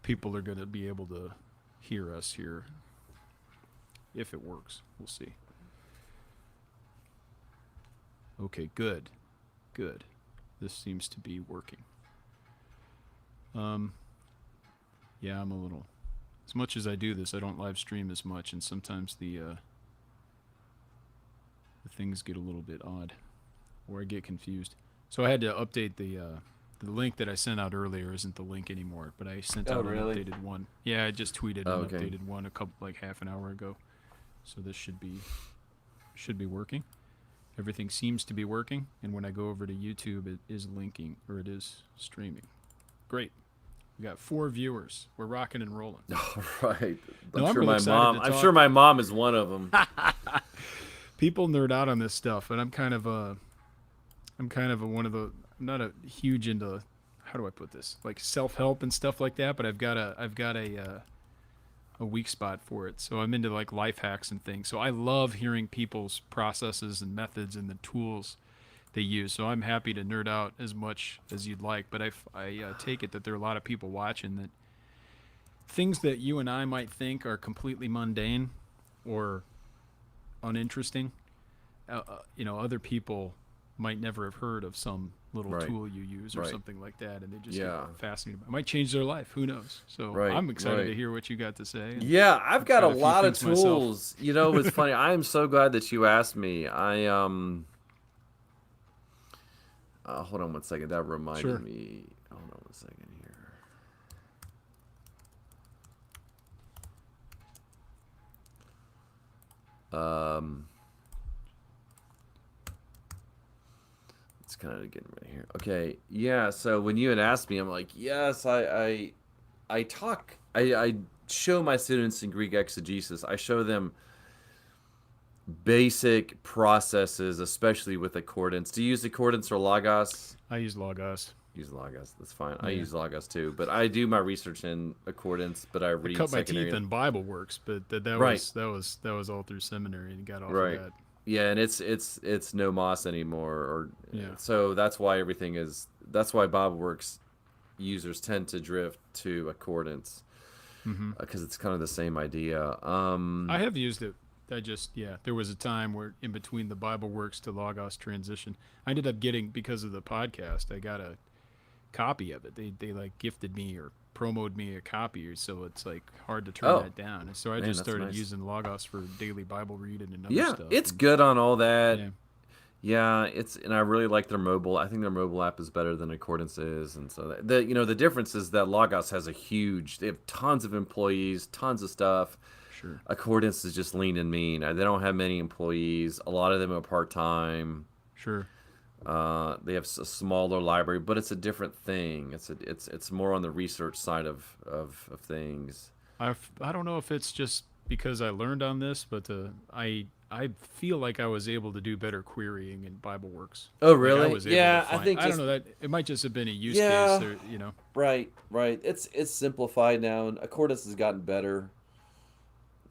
people are going to be able to hear us here. If it works, we'll see. Okay, good. Good. This seems to be working. Yeah, I'm a little... As much as I do this, I don't live stream as much, and sometimes the things get a little bit odd, or I get confused. So I had to update the link that I sent out earlier isn't the link anymore, but I sent out an updated one. Yeah, I just tweeted an updated one like half an hour ago. So this should be working. Everything seems to be working, and when I go over to YouTube, it is linking, or it is streaming. Great. We got 4 viewers. We're rocking and rolling. All right. I'm sure my mom is one of them. People nerd out on this stuff, and I'm kind of one of the... I'm not a huge into... How do I put this? Like self-help and stuff like that, but I've got a weak spot for it. So I'm into like life hacks and things. So I love hearing people's processes and methods and the tools they use. So I'm happy to nerd out as much as you'd like. But I take it that there are a lot of people watching that things that you and I might think are completely mundane or uninteresting, other people might never have heard of some little tool you use or something like that, and they just get fascinated. It might change their life. Who knows? So I'm excited to hear what you got to say. Yeah, I've got a lot of tools. Myself. It's funny. I am so glad that you asked me. Hold on one second. That reminded me. Hold on one second here. It's kind of getting right here. Okay, yeah. So when you had asked me, I'm like, yes, I show my students in Greek exegesis. I show them basic processes, especially with accordance. Do you use accordance or logos? I use logos. Use logos. That's fine. Yeah. I use logos too, but I do my research in accordance. But I read. I cut my teeth in Bible works, but that was all through seminary and got off of that. Yeah, and it's no moss anymore, so that's why Bible works users tend to drift to accordance because it's kind of the same idea. I have used it. There was a time where in between the Bible works to Logos transition, I ended up getting, because of the podcast, I got a copy of it. They like gifted me or promoted me a copy, so it's like hard to turn that down. So I just started using Logos for daily Bible reading and other stuff. Yeah, it's good on all that. Yeah, and I really like their mobile. I think their mobile app is better than Accordance is, and so the difference is that Logos has they have tons of employees, tons of stuff. Sure. Accordance is just lean and mean. They don't have many employees. A lot of them are part-time. Sure. They have a smaller library, but it's a different thing. It's more on the research side of things. I don't know if it's just because I learned on this, but I feel like I was able to do better querying in Bible Works. Oh, really? Like I was able to find, I think I don't know, that it might just have been a use case. Or, Right. It's simplified now, and Accordance has gotten better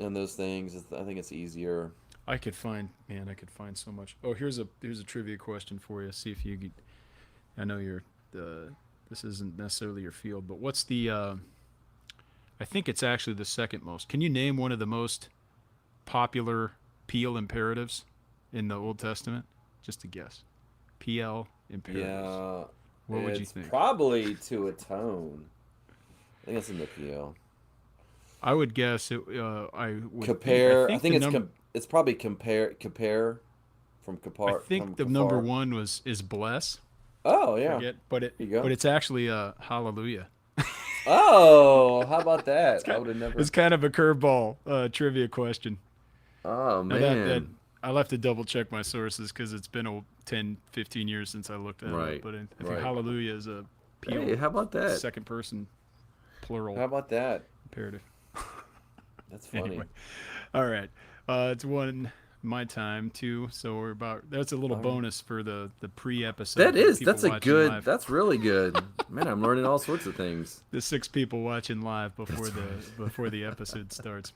in those things. I think it's easier. I could find so much. Oh, here's a trivia question for you. See if you could. I know this isn't necessarily your field, but what's the? I think it's actually the second most. Can you name one of the most popular PL imperatives in the Old Testament? Just a guess. PL imperatives. Yeah. What would you think? Probably to atone. I think it's in the PL. I would guess it. I would compare. I think it's probably compare from compare. I think the number one is bless. Oh yeah. But it's actually hallelujah. Oh, how about that? I would have never. It's kind of a curveball trivia question. Oh man. I'll have to double check my sources because it's been 10, 15 years since I looked at it. But I think hallelujah is a PL. Hey, how about that? Second person plural. How about that? Imperative. That's funny. Anyway. All right. It's one my time too. So that's a little bonus for the pre-episode. That's really good. Man, I'm learning all sorts of things. The 6 people watching live before the episode starts.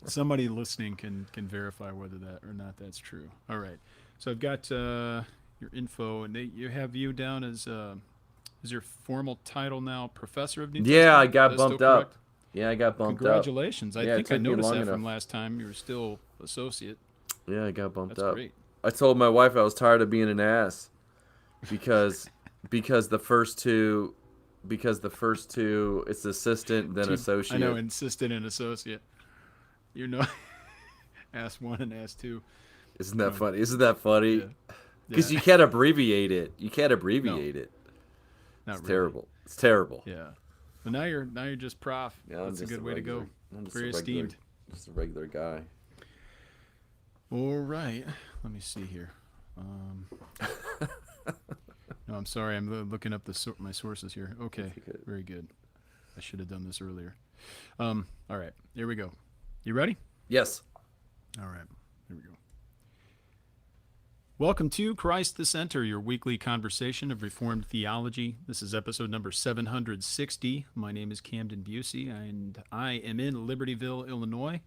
Somebody listening can verify whether that or not that's true. All right. So I've got your info, and you have you down as is your formal title now Professor of New Yeah, I Testament? got That's still bumped up. correct? Yeah, I got bumped up. Congratulations. I Yeah, it think I took me noticed long that from enough. last time. You're still associate. Yeah, I got bumped That's up. great. I told my wife I was tired of being an ass because because the first two it's assistant then I know, associate. insistent and associate. You know, ask one and ask two. Isn't that Oh, funny? Isn't that funny? yeah. Because Yeah. you can't abbreviate it. You can't No, abbreviate it. It's not really. terrible. It's terrible. Yeah. But now you're just prof. Yeah, I'm That's a just a good way to regular. go. I'm just Very esteemed. a regular guy. All right. Let me see here. No, I'm sorry. I'm looking up my sources here. Okay. Very good. I should have done this earlier. All right. Here we go. You ready? Yes. All right. Here we go. Welcome to Christ the Center, your weekly conversation of Reformed theology. This is episode number 760. My name is Camden Bucey, and I am in Libertyville, Illinois.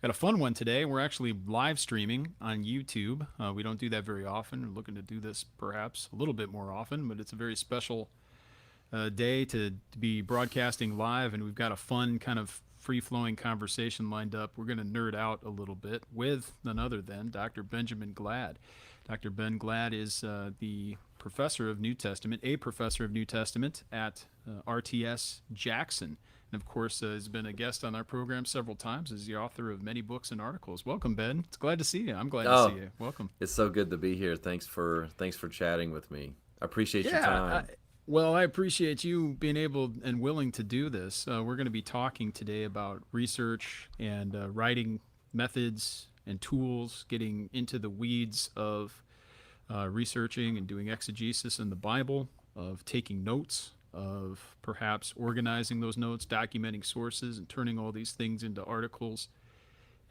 Got a fun one today. We're actually live streaming on YouTube. We don't do that very often. We're looking to do this perhaps a little bit more often, but it's a very special day to be broadcasting live, and we've got a fun kind of free-flowing conversation lined up. We're going to nerd out a little bit with none other than Dr. Benjamin Glad. Dr. Ben Glad is the professor of New Testament, a professor of New Testament at RTS Jackson. And of course, has been a guest on our program several times, is the author of many books and articles. Welcome, Ben. It's glad to see you. I'm glad to see you. Welcome. It's so good to be here. Thanks for chatting with me. I appreciate your time. Well, I appreciate you being able and willing to do this. We're going to be talking today about research and writing methods and tools, getting into the weeds of researching and doing exegesis in the Bible, of taking notes, of perhaps organizing those notes, documenting sources, and turning all these things into articles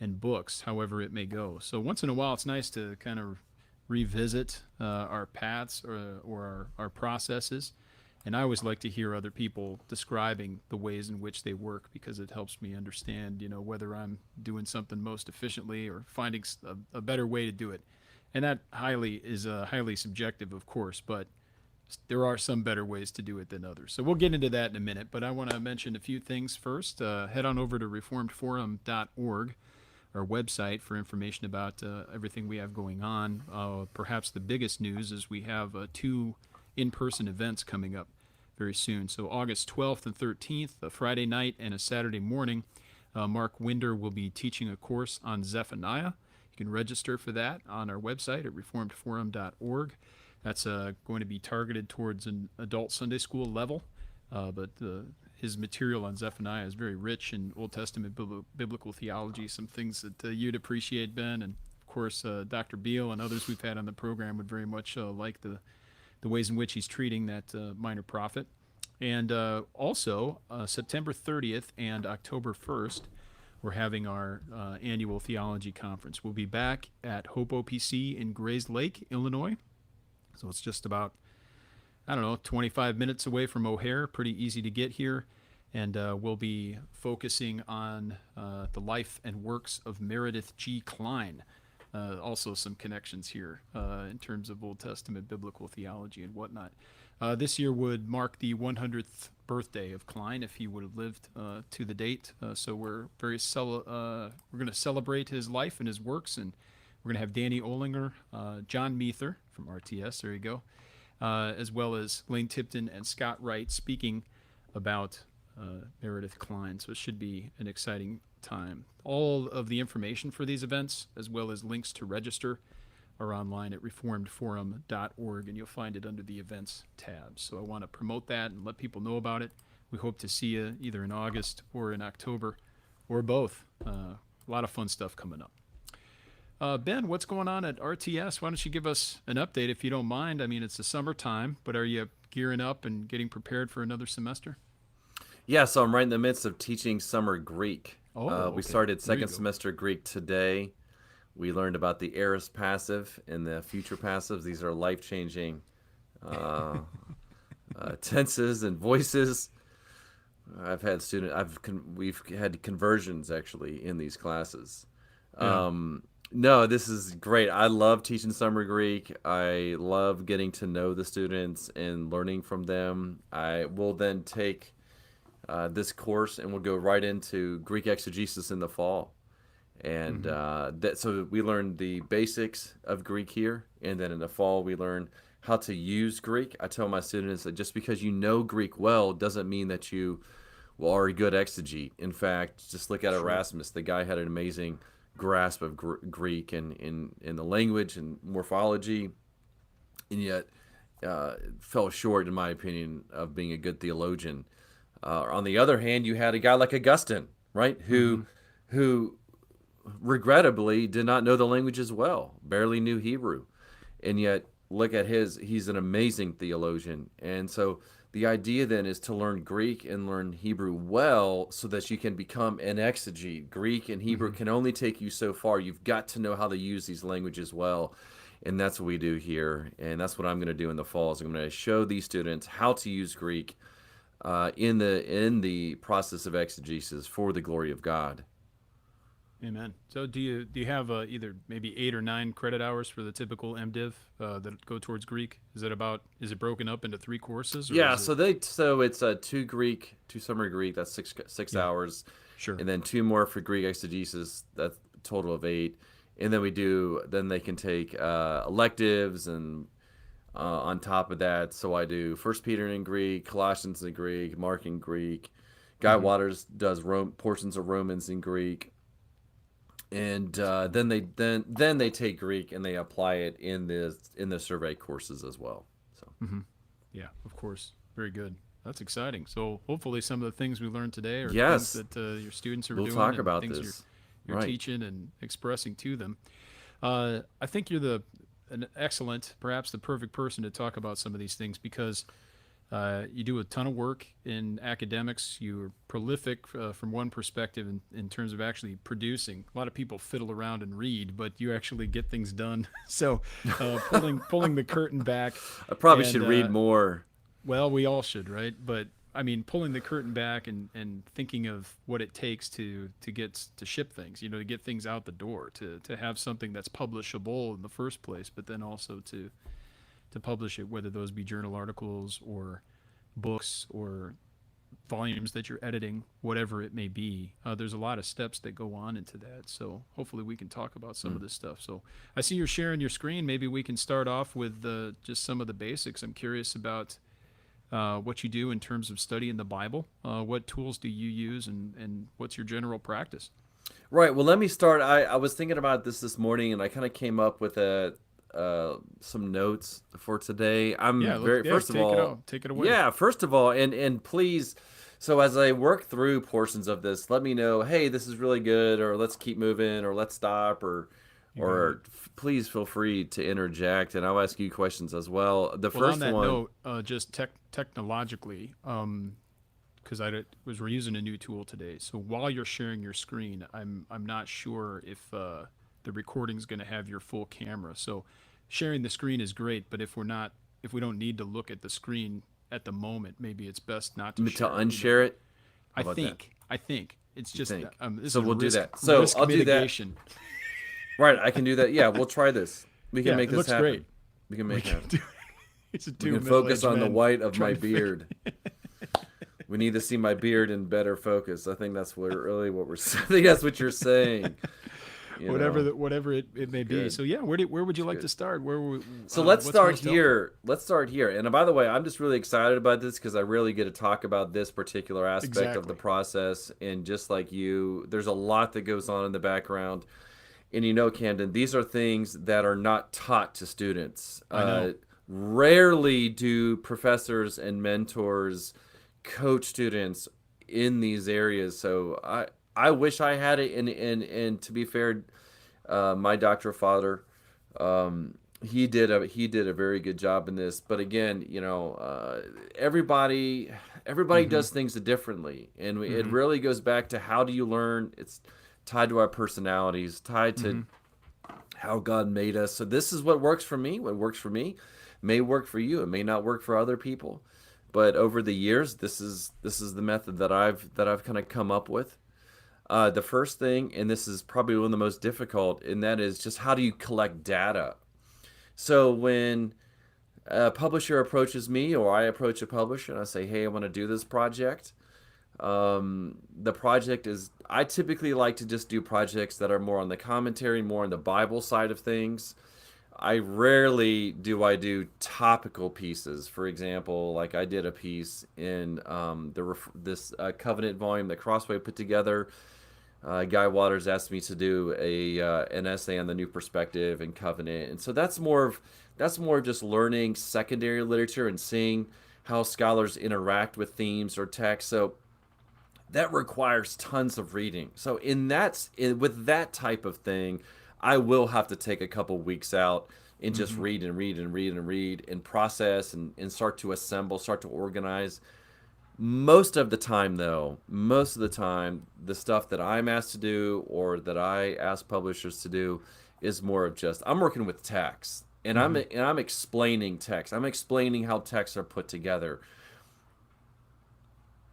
and books, however it may go. So once in a while, it's nice to kind of revisit our paths or our processes. And I always like to hear other people describing the ways in which they work, because it helps me understand, whether I'm doing something most efficiently or finding a better way to do it. And that is highly subjective, of course, but there are some better ways to do it than others. So we'll get into that in a minute, but I want to mention a few things first. Head on over to reformedforum.org, our website, for information about everything we have going on. Perhaps the biggest news is we have 2 in-person events coming up very soon. So August 12th and 13th, a Friday night and a Saturday morning, Mark Winder will be teaching a course on Zephaniah. You can register for that on our website at reformedforum.org. That's going to be targeted towards an adult Sunday school level, but his material on Zephaniah is very rich in Old Testament biblical theology, some things that you'd appreciate, Ben, and of course Dr. Beal and others we've had on the program would very much like the ways in which he's treating that minor prophet. And also, September 30th and October 1st, we're having our annual theology conference. We'll be back at Hope OPC in Grays Lake, Illinois. So it's just about, 25 minutes away from O'Hare, pretty easy to get here. And we'll be focusing on the life and works of Meredith G. Kline. Also some connections here in terms of Old Testament biblical theology and whatnot. This year would mark the 100th birthday of Kline, if he would have lived to the date. So we're we're going to celebrate his life and his works, and we're going to have Danny Olinger, John Meether from RTS, there you go, as well as Lane Tipton and Scott Wright speaking about Meredith Kline. So it should be an exciting time. All of the information for these events, as well as links to register, are online at reformedforum.org, and you'll find it under the events tab. So I want to promote that and let people know about it. We hope to see you either in August or in October, or both. A lot of fun stuff coming up. Ben, what's going on at RTS? Why don't you give us an update, if you don't mind? I mean, it's the summertime, but are you gearing up and getting prepared for another semester? Yeah, so I'm right in the midst of teaching summer Greek. Okay. We started second semester Greek today. We learned about the aorist passive and the future passives. These are life-changing tenses and voices. We've had conversions actually in these classes. No, this is great. I love teaching summer Greek. I love getting to know the students and learning from them. I will then take this course and we'll go right into Greek exegesis in the fall. And so we learn the basics of Greek here, and then in the fall we learn how to use Greek. I tell my students that just because you know Greek well doesn't mean that you are a good exegete. In fact, just look at Erasmus. The guy had an amazing grasp of Greek and in the language and morphology, and yet fell short, in my opinion, of being a good theologian. On the other hand, you had a guy like Augustine, right, who regrettably did not know the language as well, barely knew Hebrew, and yet look at he's an amazing theologian. And so the idea then is to learn Greek and learn Hebrew well so that you can become an exegete. Greek and Hebrew can only take you so far. You've got to know how to use these languages well. And that's what we do here. And that's what I'm going to do in the fall. Is I'm going to show these students how to use Greek in the process of exegesis for the glory of God. Amen. So do you have either maybe 8 or 9 credit hours for the typical MDiv that go towards Greek? Is it broken up into 3 courses? Or Yeah, is so it's 2 summer Greek, that's 6 hours. Sure. And then 2 more for Greek exegesis, that's a total of 8. And then they can take electives and on top of that, so I do First Peter in Greek, Colossians in Greek, Mark in Greek. Guy Waters does portions of Romans in Greek. And then they take Greek and they apply it in the survey courses as well. So Yeah, of course. Very good. That's exciting. So hopefully some of the things we learned today are yes, things that your students are we'll doing. talk and about things this. You're Right. teaching and expressing to them. I think you're an excellent, perhaps the perfect person to talk about some of these things because you do a ton of work in academics. You're prolific from one perspective in terms of actually producing. A lot of people fiddle around and read, but you actually get things done. So pulling the curtain back. I probably should read more. Well, we all should, right? But I mean, pulling the curtain back and thinking of what it takes to ship things, to get things out the door, to have something that's publishable in the first place, but then also to publish it, whether those be journal articles or books or volumes that you're editing, whatever it may be. There's a lot of steps that go on into that. So hopefully we can talk about some of this stuff. So I see you're sharing your screen. Maybe we can start off with just some of the basics. I'm curious about what you do in terms of studying the Bible. What tools do you use and what's your general practice? Right. Well, let me start. I was thinking about this morning, and I kind of came up with some notes for today. First of all, take it away. Yeah, first of all, and please, so as I work through portions of this, let me know, hey, this is really good, or let's keep moving, or let's stop, or please feel free to interject, and I'll ask you questions as well. The first on that one, note, just technologically, because we're using a new tool today. So while you're sharing your screen, I'm not sure if the recording's going to have your full camera. So sharing the screen is great, but if we don't need to look at the screen at the moment, maybe it's best not to unshare it. I think it's just so we'll do that. So I'll mitigation. Do that. Right, I can do that. Yeah, we'll try this. We can make this happen. Great. We can make it happen. We can focus on the white of my beard. We need to see my beard in better focus. I think that's really what we're saying. I think that's what you're saying. Whatever it may be. So yeah, where would you like to start? Let's start here. Let's start here. And by the way, I'm just really excited about this because I really get to talk about this particular aspect of the process. And just like you, there's a lot that goes on in the background. And Camden, these are things that are not taught to students. I know. Rarely do professors and mentors coach students in these areas. So I wish I had it. And to be fair, my doctoral father, he did a very good job in this. But again, everybody does things differently, and it really goes back to how do you learn. It's tied to our personalities, tied to how God made us. So this is what works for me. What works for me may work for you. It may not work for other people. But over the years, this is the method that I've kind of come up with. The first thing, and this is probably one of the most difficult, and that is just how do you collect data? So when a publisher approaches me or I approach a publisher and I say, hey, I want to do this project, the project is, I typically like to just do projects that are more on the commentary, more on the Bible side of things. I rarely do I do topical pieces. For example, like I did a piece in this Covenant volume that Crossway put together. Guy Waters asked me to do an essay on the New Perspective and Covenant, and so that's more of just learning secondary literature and seeing how scholars interact with themes or text. So that requires tons of reading. So with that type of thing, I will have to take a couple weeks out and just read and read and read and read and process and start to assemble, start to organize. Most of the time, the stuff that I'm asked to do or that I ask publishers to do is more of just, I'm working with text and I'm explaining text. I'm explaining how texts are put together.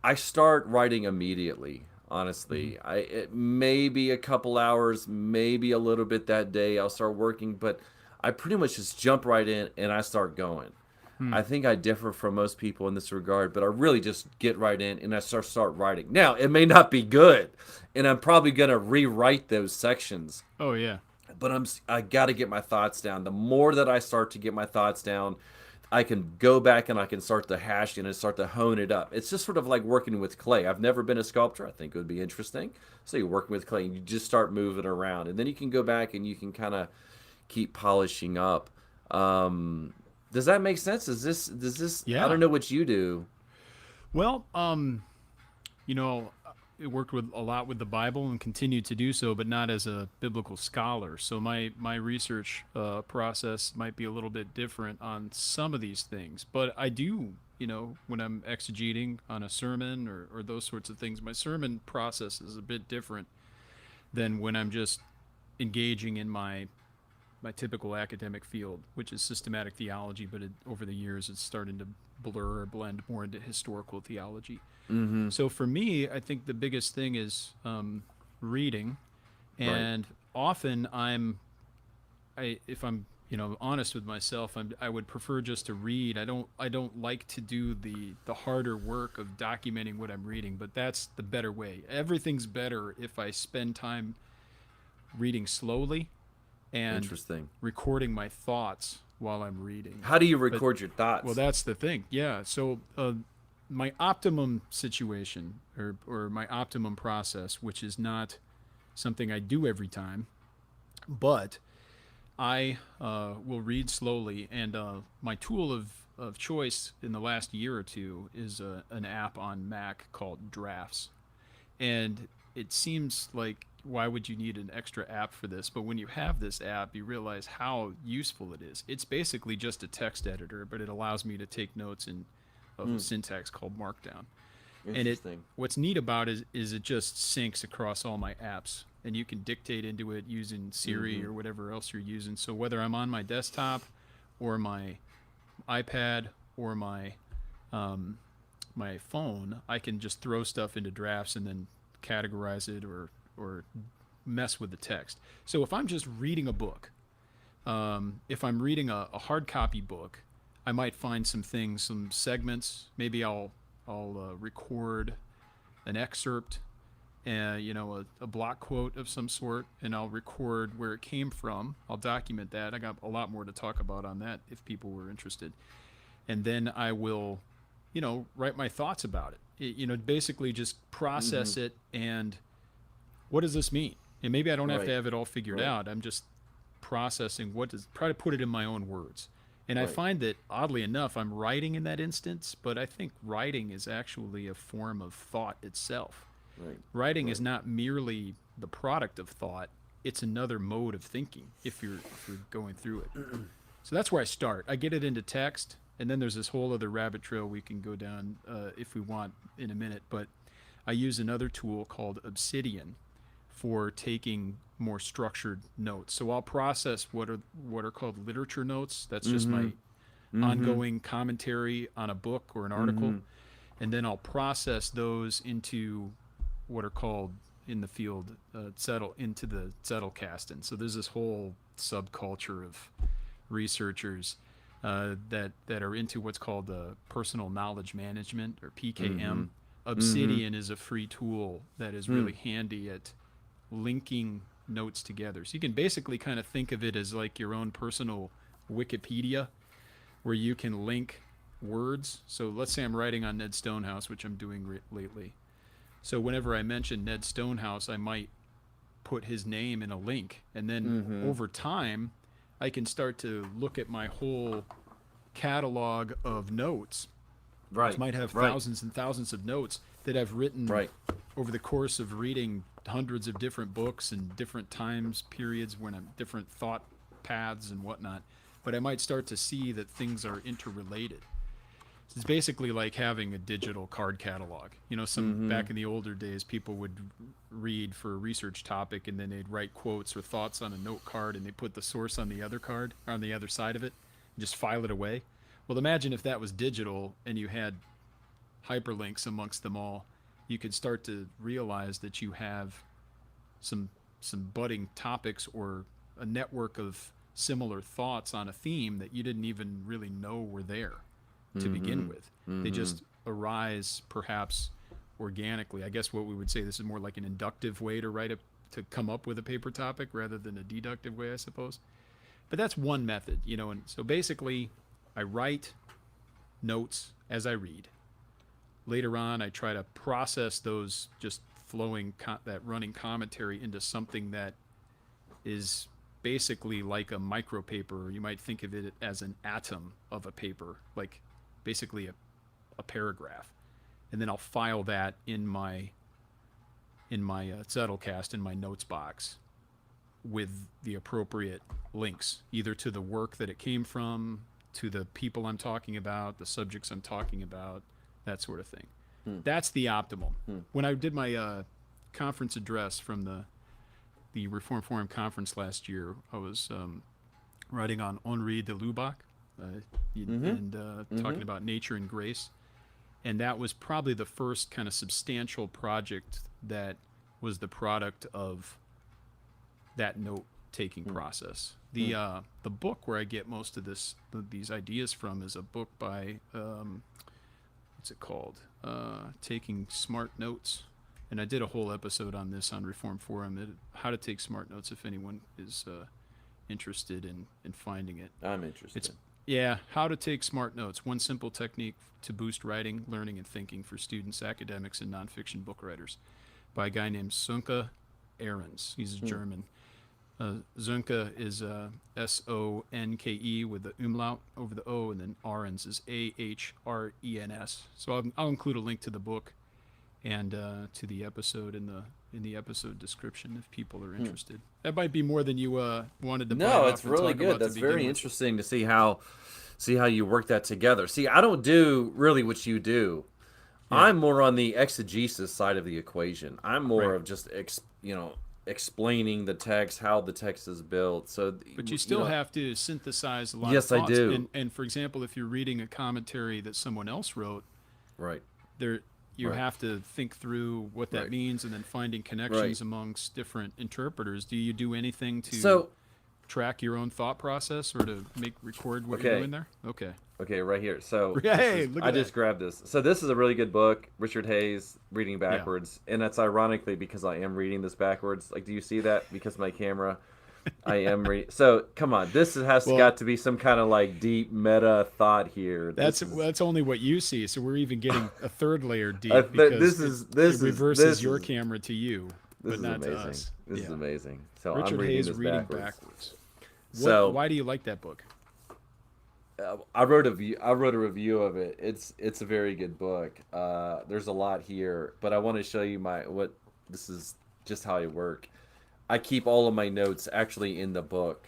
I start writing immediately, honestly. It may be a couple hours, maybe a little bit that day. I'll start working, but I pretty much just jump right in and I start going. I think I differ from most people in this regard, but I really just get right in and I start writing. Now, it may not be good, and I'm probably going to rewrite those sections. Oh yeah. But I got to get my thoughts down. The more that I start to get my thoughts down, I can go back and I can start to hash it and start to hone it up. It's just sort of like working with clay. I've never been a sculptor. I think it would be interesting. So you're working with clay and you just start moving around, and then you can go back and you can kind of keep polishing up. Does that make sense? Does this? Yeah. I don't know what you do. Well, you know, I worked with a lot with the Bible and continue to do so, but not as a biblical scholar. So my research process might be a little bit different on some of these things. But I do, you know, when I'm exegeting on a sermon or those sorts of things, my sermon process is a bit different than when I'm just engaging in my typical academic field, which is systematic theology, but over the years it's starting to blur or blend more into historical theology. So for me, I think the biggest thing is reading, and often if I'm honest with myself, I would prefer just to read. I don't like to do the harder work of documenting what I'm reading, but that's the better way. Everything's better if I spend time reading slowly and recording my thoughts while I'm reading. How do you record your thoughts? Well, that's the thing. Yeah. So my optimum situation or my optimum process, which is not something I do every time, but I will read slowly. And my tool of choice in the last year or two is an app on Mac called Drafts. And it seems like, why would you need an extra app for this? But when you have this app, you realize how useful it is. It's basically just a text editor, but it allows me to take notes in a syntax called Markdown. And what's neat about it is it just syncs across all my apps, and you can dictate into it using Siri or whatever else you're using. So whether I'm on my desktop or my iPad or my phone, I can just throw stuff into Drafts and then categorize it or mess with the text. So if I'm just reading a book, if I'm reading a hard copy book, I might find some things, some segments. Maybe I'll record an excerpt, a block quote of some sort, and I'll record where it came from. I'll document that. I got a lot more to talk about on that if people were interested. And then I will, write my thoughts about it. Basically just process it and what does this mean? And maybe I don't have to have it all figured out. I'm just processing try to put it in my own words. And I find that, oddly enough, I'm writing in that instance, but I think writing is actually a form of thought itself. Writing is not merely the product of thought. It's another mode of thinking if you're going through it. So that's where I start. I get it into text, and then there's this whole other rabbit trail we can go down if we want in a minute. But I use another tool called Obsidian for taking more structured notes. So I'll process what are called literature notes. That's just my ongoing commentary on a book or an article. And then I'll process those into what are called, in the field settle into the Zettelkasten. So there's this whole subculture of researchers that are into what's called personal knowledge management, or PKM. Obsidian is a free tool that is really handy at linking notes together. So you can basically kind of think of it as like your own personal Wikipedia, where you can link words. So let's say I'm writing on Ned Stonehouse, which I'm doing lately. So whenever I mention Ned Stonehouse, I might put his name in a link, and then over time I can start to look at my whole catalog of notes, which might have thousands and thousands of notes that I've written over the course of reading hundreds of different books and different times periods when I'm different thought paths and whatnot. But I might start to see that things are interrelated. It's basically like having a digital card catalog. You know, back in the older days, people would read for a research topic, and then they'd write quotes or thoughts on a note card, and they put the source on the other card, on the other side of it, and just file it away. Well, imagine if that was digital and you had hyperlinks amongst them all. You could start to realize that you have some budding topics or a network of similar thoughts on a theme that you didn't even really know were there to begin with. They just arise perhaps organically. I guess what we would say, this is more like an inductive way to to come up with a paper topic rather than a deductive way, I suppose. But that's one method, you know. And so basically I write notes as I read. Later on, I try to process those just flowing, that running commentary into something that is basically like a micropaper, or you might think of it as an atom of a paper, like basically a paragraph. And then I'll file that in my Zettelkast, in my notes box, with the appropriate links, either to the work that it came from, to the people I'm talking about, the subjects I'm talking about, that sort of thing. That's the optimal. When I did my conference address from the Reform Forum conference last year, I was writing on Henri de Lubac and talking about nature and grace. And that was probably the first kind of substantial project that was the product of that note-taking process. The book where I get most of these ideas from is a book by what's it called? Taking Smart Notes. And I did a whole episode on this on Reform Forum, how to take smart notes, if anyone is interested in finding it. I'm interested. How to take smart notes. One simple technique to boost writing, learning, and thinking for students, academics, and nonfiction book writers, by a guy named Sönke Ahrens. He's a German. Sönke is Sonke with the umlaut over the O, and then Ahrens is Ahrens. So I'll include a link to the book and to the episode in the episode description if people are interested. That might be more than you wanted to. No, it's really good. That's very interesting to see how you work that together. See, I don't do really what you do. Yeah. I'm more on the exegesis side of the equation. I'm more of just explaining the text, how the text is built. So, but you still have to synthesize a lot. Yes, of thoughts. I do. And for example, if you're reading a commentary that someone else wrote, you have to think through what that means, and then finding connections amongst different interpreters. Do you do anything to track your own thought process, or to record what you're doing there? Okay, right here. So I just grabbed this. So this is a really good book, Richard Hayes, Reading Backwards. And that's ironically because I am reading this backwards. Like, do you see that? Because my camera, I am reading. So come on, this has got to be some kind of like deep meta thought here. That's only what you see. So we're even getting a third layer deep, because it reverses your camera to you, but not to us. This is amazing. So Richard I'm reading Hayes this Reading backwards. Why do you like that book? I wrote a review of it. It's a very good book. There's a lot here, but I want to show you this is just how I work. I keep all of my notes actually in the book.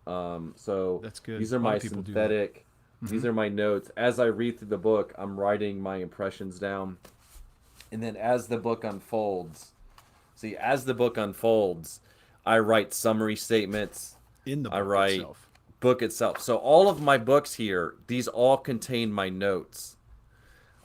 So that's good. These are my synthetic. These are my notes. As I read through the book, I'm writing my impressions down, and then as the book unfolds, I write summary statements. In the book I write itself. Book itself. So all of my books here, these all contain my notes.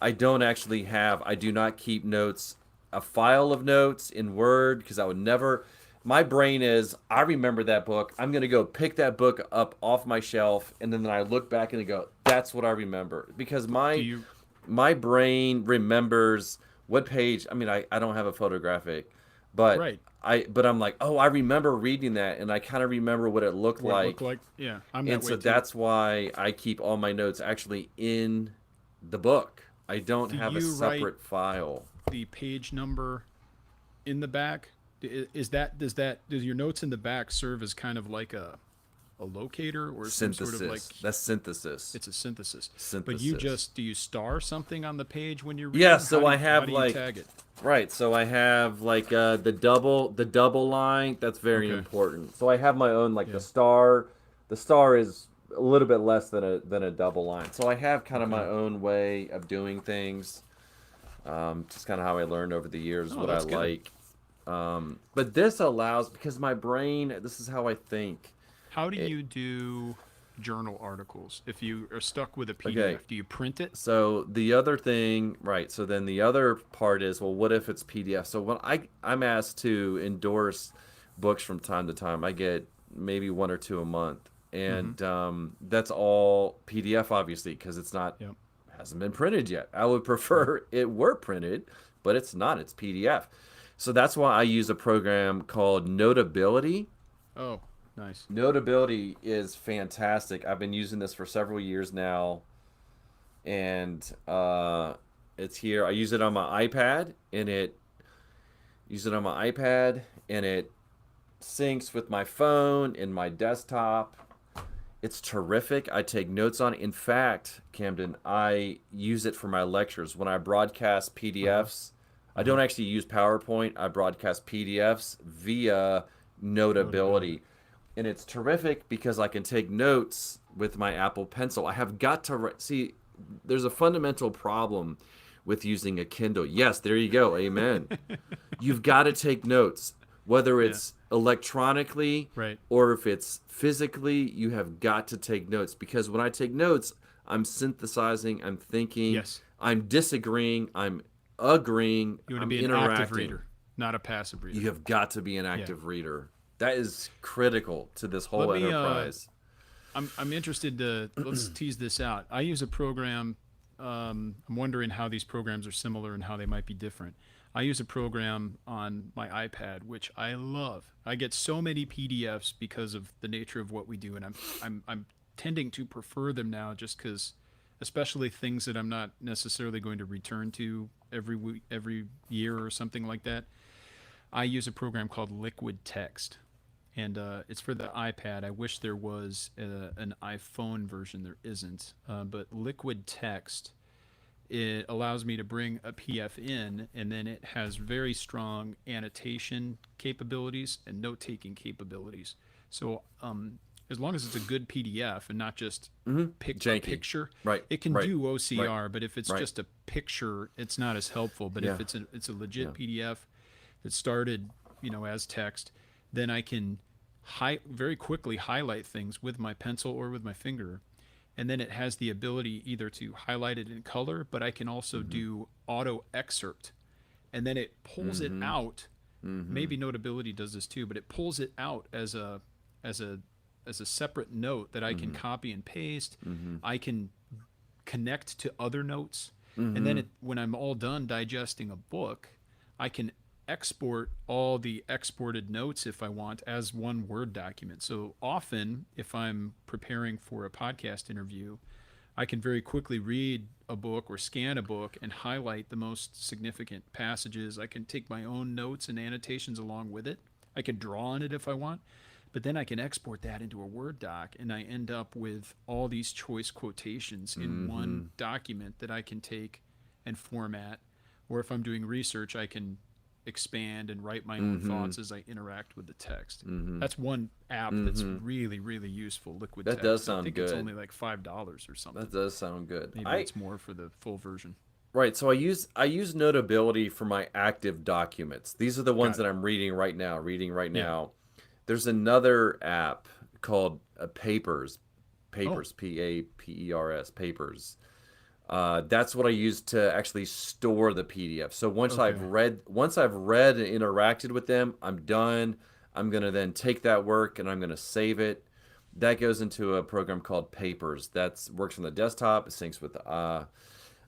I do not keep notes a file of notes in Word because I would never. My brain is, I remember that book. I'm going to go pick that book up off my shelf, and then I look back and I go, that's what I remember. Because my brain remembers what page. I mean, I don't have a photographic, but Right. but I'm like, oh, I remember reading that, and I kind of remember what it looked What it like. looked like. Yeah, I'm that And way so too. that's why I keep all my notes actually in the book. I don't Do have a you write separate file. the page number in the back? Does your notes in the back serve as kind of like a locator or some sort of like Synthesis. That's synthesis. it's a synthesis? But Synthesis. do you star something on the page when you're reading? Yeah, so I How have do you like tag it? right, so I have like the double line, that's very Okay. important. So I have my own like Yeah. the star. The star is a little bit less than a double line. So I have kind of Okay. my own way of doing things. Just kind of how I learned over the years Oh, what I that's good. like. But this allows, because my brain, this is how I think. How do It, you do journal articles if you are stuck with a PDF? okay, Do you print it? so the other thing, right? So then the other part is, well, what if it's PDF? So when I'm asked to endorse books from time to time, I get maybe one or two a month, Mm-hmm. and that's all PDF, obviously, because it's not Yep. hasn't been printed yet. I would prefer it were printed, but it's not. It's PDF. So that's why I use a program called Notability. Oh, nice. Notability is fantastic. I've been using this for several years now, and it's here. I use it on my iPad, and it syncs with my phone and my desktop. It's terrific. I take notes on it. In fact, Camden, I use it for my lectures. When I broadcast Uh-huh. PDFs, I Uh-huh. don't actually use PowerPoint. I broadcast PDFs via Notability. Notability. And it's terrific because I can take notes with my Apple Pencil. I have got to see, there's a fundamental problem with using a Kindle. Yes, there you go. Amen. You've got to take notes, whether Yeah. it's electronically Right. or if it's physically. You have got to take notes, because when I take notes, I'm synthesizing, I'm thinking, Yes. I'm disagreeing, I'm agreeing, You want to I'm be an active interacting. reader, not a passive reader. You have got to be an Yeah. active reader. That is critical to this Let whole me enterprise. I'm interested to let's tease this out. I use a program. I'm wondering how these programs are similar and how they might be different. I use a program on my iPad which I love. I get so many PDFs because of the nature of what we do, and I'm tending to prefer them now just because, especially things that I'm not necessarily going to return to every year or something like that. I use a program called Liquid Text, and it's for the iPad. I wish there was an iPhone version. There isn't, but Liquid Text, it allows me to bring a PDF in, and then it has very strong annotation capabilities and note-taking capabilities. So as long as it's a good PDF and not just a Janky. picture, Right. it can Right. do Right. OCR. But if it's Right. just a picture, it's not as helpful. But Yeah. if it's a legit Yeah. PDF that started, as text, then I can very quickly highlight things with my pencil or with my finger, and then it has the ability either to highlight it in color, but I can also do auto excerpt, and then it pulls it out. Maybe Notability does this too, but it pulls it out as a as a separate note that I can copy and paste. I can connect to other notes, and then when I'm all done digesting a book, I can export all the exported notes if I want as one Word document. So often, if I'm preparing for a podcast interview, I can very quickly read a book or scan a book and highlight the most significant passages. I can take my own notes and annotations along with it. I can draw on it if I want, but then I can export that into a Word doc, and I end up with all these choice quotations in one document that I can take and format. Or if I'm doing research, I can expand and write my own thoughts as I interact with the text. That's one app that's really, really useful. Liquid That Text. does I sound think good. it's only like $5 or something. That does sound good. Maybe it's more for the full version. Right, so I use Notability for my active documents. These are the ones Got it. that I'm reading right now. Yeah. There's another app called Papers, Oh, Papers, Papers, Papers. That's what I use to actually store the PDF. So once Okay. I've read and interacted with them, I'm done. I'm gonna then take that work and I'm gonna save it. That goes into a program called Papers. That works on the desktop. It syncs with the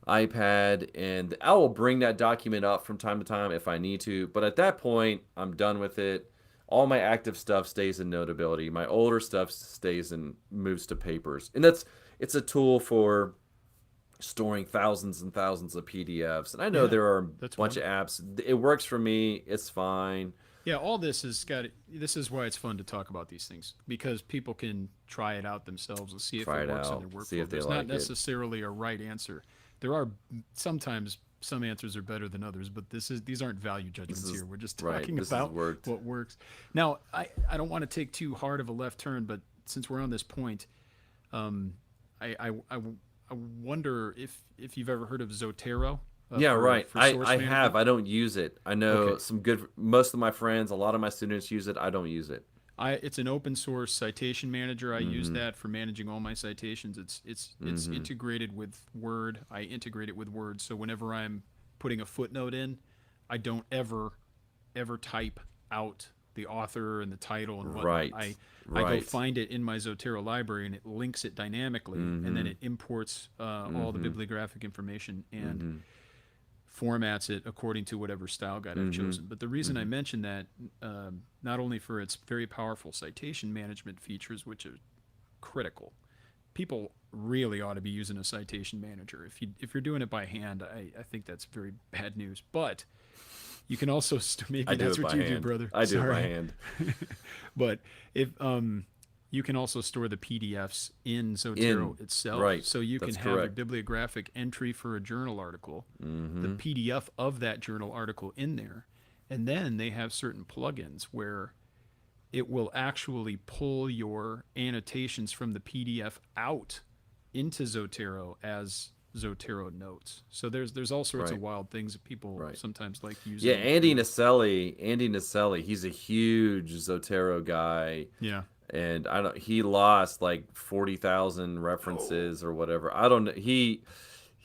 iPad, and I will bring that document up from time to time if I need to. But at that point, I'm done with it. All my active stuff stays in Notability. My older stuff stays and moves to Papers, and it's a tool for storing thousands and thousands of PDFs. And I know there are a bunch of apps. It works for me. It's fine. Yeah, all this this is why it's fun to talk about these things, because people can try it out themselves and see if it works in their workflow. See if they There's like not necessarily a right answer. There are sometimes some answers are better than others, but these aren't value judgments here. We're just talking about what works. Now, I don't want to take too hard of a left turn, but since we're on this point, I wonder if you've ever heard of Zotero. Yeah, right. I have. I don't use it. I know most of my friends, a lot of my students use it. I don't use it. It's an open source citation manager. I use that for managing all my citations. It's integrated with Word. I integrate it with Word, so whenever I'm putting a footnote in, I don't ever type out the author and the title and whatnot. I go find it in my Zotero library, and it links it dynamically, and then it imports all the bibliographic information and formats it according to whatever style guide I've chosen. But the reason I mention that, not only for its very powerful citation management features, which are critical, people really ought to be using a citation manager. If you're doing it by hand, I think that's very bad news. But you can also maybe that's what you do, brother. I do it by hand. But if you can also store the PDFs in Zotero itself. So you can have a bibliographic entry for a journal article, the PDF of that journal article in there, and then they have certain plugins where it will actually pull your annotations from the PDF out into Zotero as Zotero notes. So there's all sorts of wild things that people sometimes like using. Yeah, Andy Naselli, he's a huge Zotero guy. Yeah. And he lost like 40,000 references or whatever. I don't know. He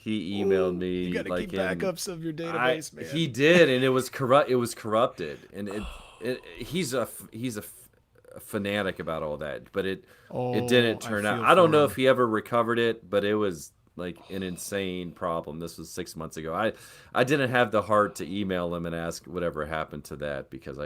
emailed me. You got to keep backups of your database, man. He did, and it was corrupted. And he's a fanatic about all that, but it didn't turn out. I don't know if he ever recovered it, but it was like an insane problem. This was 6 months ago. I didn't have the heart to email him and ask whatever happened to that, because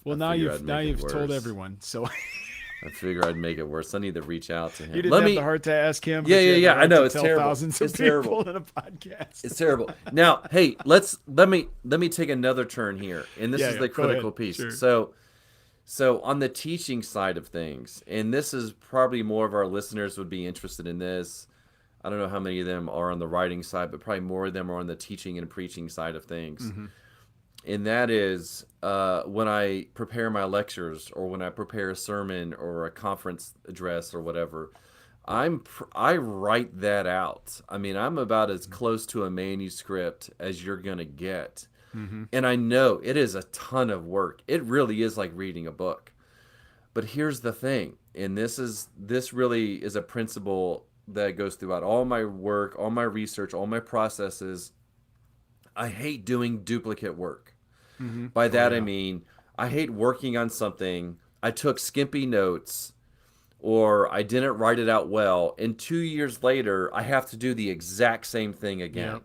now you've told everyone. So I figure I'd make it worse. I need to reach out to him. You didn't have the heart to ask him. Yeah. I know, it's terrible. Thousands of people in a podcast. It's terrible. Now, hey, let me take another turn here, and this is the critical piece. Sure. So on the teaching side of things, and this is probably more of our listeners would be interested in this. I don't know how many of them are on the writing side, but probably more of them are on the teaching and preaching side of things. And that is when I prepare my lectures, or when I prepare a sermon or a conference address or whatever, I write that out. I mean, I'm about as close to a manuscript as you're going to get. And I know it is a ton of work. It really is like reading a book. But here's the thing, and this really is a principle that goes throughout all my work, all my research, all my processes. I hate doing duplicate work. By that I mean, I hate working on something, I took skimpy notes, or I didn't write it out well, and 2 years later, I have to do the exact same thing again.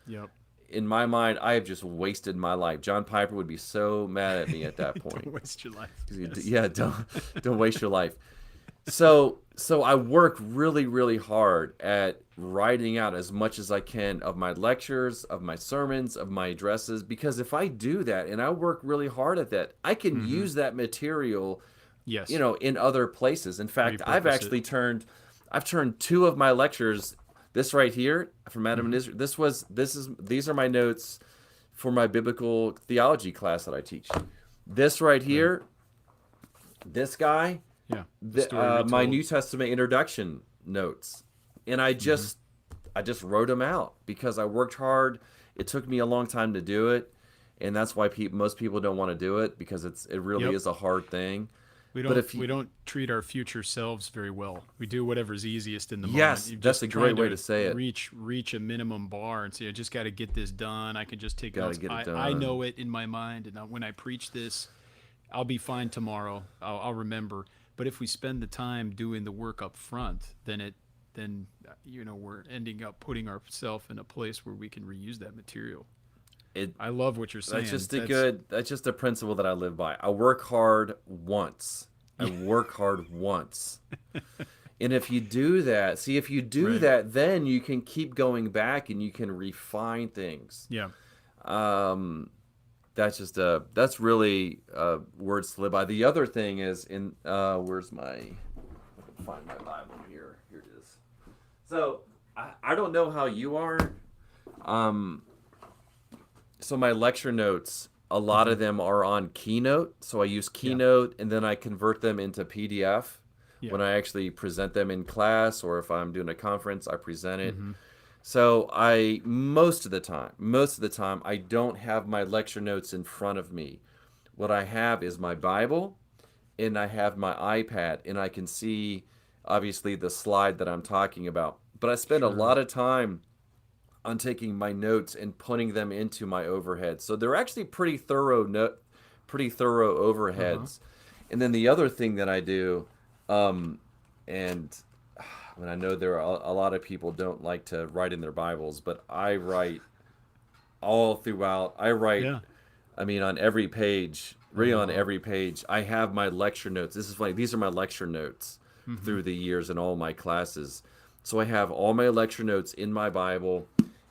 Yep. In my mind, I have just wasted my life. John Piper would be so mad at me at that point. Don't waste your life. Yes. Yeah, don't waste your life. So I work really, really hard at writing out as much as I can of my lectures, of my sermons, of my addresses, because if I do that and I work really hard at that, I can use that material, in other places. In fact, I've turned 2 of my lectures. This right here from Adam and Israel. These are my notes for my biblical theology class that I teach. This right here, this guy. My New Testament introduction notes, and I just wrote them out because I worked hard. It took me a long time to do it, and that's why most people don't want to do it, because it really is a hard thing. We But don't if we you, don't treat our future selves very well. We do whatever's easiest in the moment. yes, You're that's just a trying great way to to say it. reach a minimum bar and say, I just got to get this done. I can just take Got to notes. get it I done. know it in my mind, and when I preach this, I'll be fine tomorrow. I'll remember. But if we spend the time doing the work up front, then we're ending up putting ourselves in a place where we can reuse that material. It I love what you're That's saying. just that's just a principle that I live by. I work hard once. I Yeah, work hard once. And if you do that, see, if you do right. that, then you can keep going back and you can refine things. Yeah. Um, that's really words to live by. The other thing is in where's my find my Bible here. Here it is. So I don't know how you are. Um, so my lecture notes, a lot Hmm. of them are on Keynote. So I use Yeah. Keynote and then I convert them into PDF Yeah. when I actually present them in class, or if I'm doing a conference, I present it. Hmm. So most of the time, I don't have my lecture notes in front of me. What I have is my Bible, and I have my iPad, and I can see obviously the slide that I'm talking about. But I spend a Sure. lot of time on taking my notes and putting them into my overhead. So they're actually pretty thorough Uh-huh. overheads. And then the other thing that I do, um, and I mean, I know there are a lot of people don't like to write in their Bibles, but I write all throughout. I write, Yeah. I mean, on every page, really Oh on wow. every page, I have my lecture notes. This is funny. These are my lecture notes Hmm. through the years in all my classes. So I have all my lecture notes in my Bible,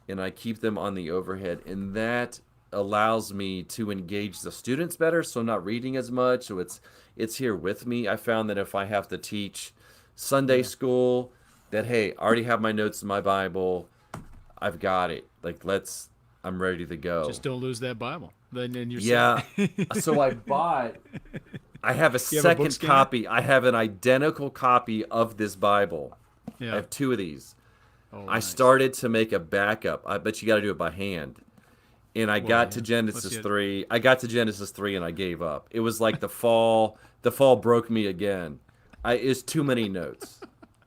and I keep them on the overhead, and that allows me to engage the students better. So I'm not reading as much. So it's here with me. I found that if I have to teach Sunday Yeah. school, that hey, I already have my notes in my Bible. I've got it. Like I'm ready to Just go. don't lose that Bible. Then you're set. Yeah. So I have a You have a book second scanner? copy. I have an identical copy of this Bible. I Yeah. have two of these. Oh, I nice. started to make a backup, but you got to do it by hand. And I Well, got to yeah. Plus Genesis you 3. I got to Genesis 3 and I gave up. It was like the fall broke me again. It's too many notes.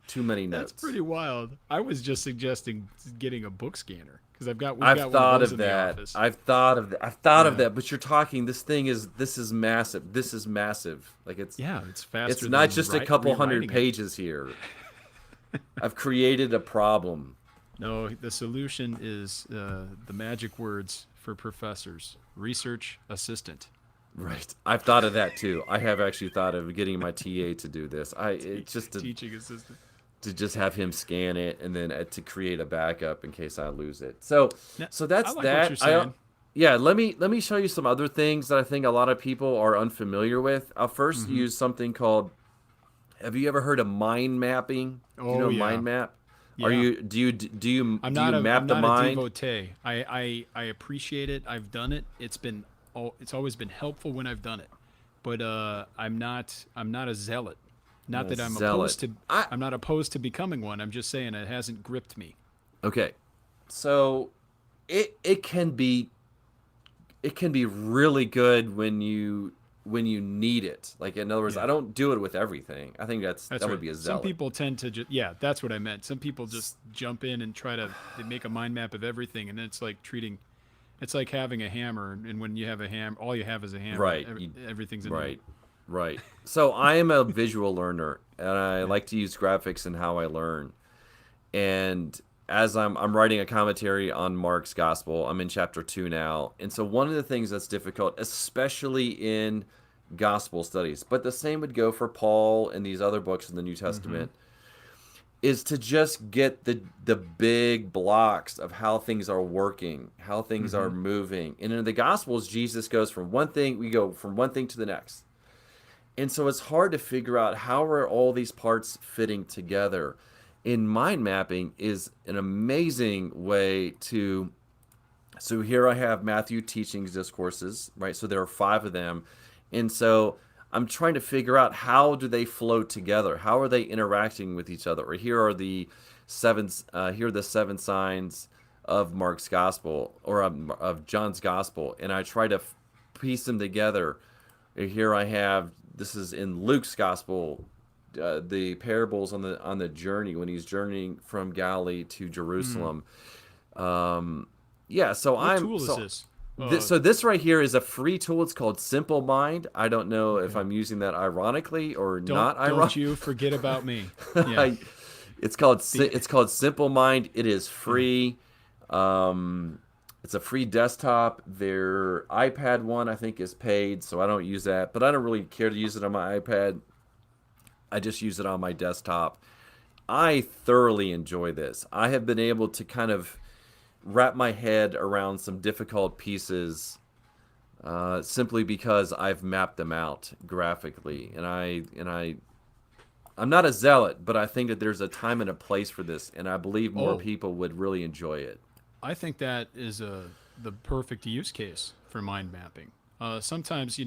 Too many that's notes. pretty wild. I was just suggesting getting a book scanner because we've I've got one of thought those of in the that. office. I've thought of that. I've thought of Yeah. that, but you're talking this is massive. This is massive. Like Yeah, it's it's faster not than just a couple hundred rewriting it. pages here. I've created a problem. No, the solution is the magic words for professors: research assistant. Right. I've thought of that too. I have actually thought of getting my TA to do this. It's just Teaching assistant. to just have him scan it and then to create a backup in case I lose it. So Now, so I that's like what you're that. I saying. Yeah, let me show you some other things that I think a lot of people are unfamiliar with. I'll first Hmm. use something called, have you ever heard of mind mapping? Do you Oh know yeah, mind map? Are yeah. you do you I'm map the not a mind? devotee. I appreciate it. I've done it. It's always been helpful when I've done it. But I'm not a zealot. Not A that zealot. I I'm not opposed to becoming one. I'm just saying it hasn't gripped me. Okay. So it can be really good when you need it. Like in other words, I Yeah. don't do it with everything. I think That's that would right. be a Some zealot. people tend to just, yeah, that's what I meant. Some people just jump in and they make a mind map of everything, and it's like it's like having a hammer, and when you have a hammer, all you have is a hammer. Right. Everything's a nail. Right. Right. So I am a visual learner, and I Yeah. like to use graphics in how I learn. And as I'm writing a commentary on Mark's gospel, I'm in chapter 2 now. And so one of the things that's difficult, especially in gospel studies, but the same would go for Paul and these other books in the New Mm-hmm. Testament, is to just get the big blocks of how things are working, how things Mm-hmm. are moving. And in the gospels, Jesus goes from one thing, we go from one thing to the next. And so it's hard to figure out how are all these parts fitting together. In mind mapping is an amazing way to, so here I have Matthew teaching discourses, right? So there are 5 of them. And so I'm trying to figure out how do they flow together? How are they interacting with each other? Or here are the 7 signs of Mark's gospel, or of John's gospel. And I try to piece them together. Here I have this is in Luke's gospel, the parables on the journey when he's journeying from Galilee to Jerusalem. Yeah, so What tool is this? So this right here is a free tool. It's called Simple Mind. I don't know if Okay. I'm using that ironically or not Don't ironically. you forget about me. Yeah. It's called Simple Mind. It is free. It's a free desktop. Their iPad one I think is paid, so I don't use that. But I don't really care to use it on my iPad. I just use it on my desktop. I thoroughly enjoy this. I have been able to kind of wrap my head around some difficult pieces simply because I've mapped them out graphically, and I'm not a zealot, but I think that there's a time and a place for this, and I believe more people would really enjoy it. I think that is the perfect use case for mind mapping. Sometimes,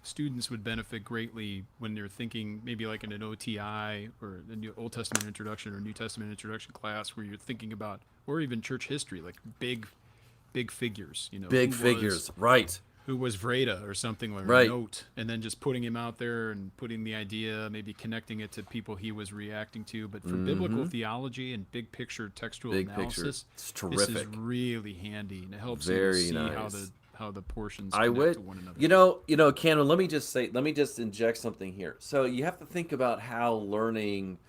students would benefit greatly when they're thinking maybe like in an OTI or a New Old Testament introduction or New Testament introduction class where you're thinking about, or even church history, like big figures, Big figures, right. who was Vreda or something like Right. a note, and then just putting him out there and putting the idea, maybe connecting it to people he was reacting to. But for biblical theology and big picture textual Big picture. analysis, It's this is terrific. really handy, and it helps Very you see nice. how the portions I connect would, to one another. Cameron, let me just inject something here. So you have to think about how learning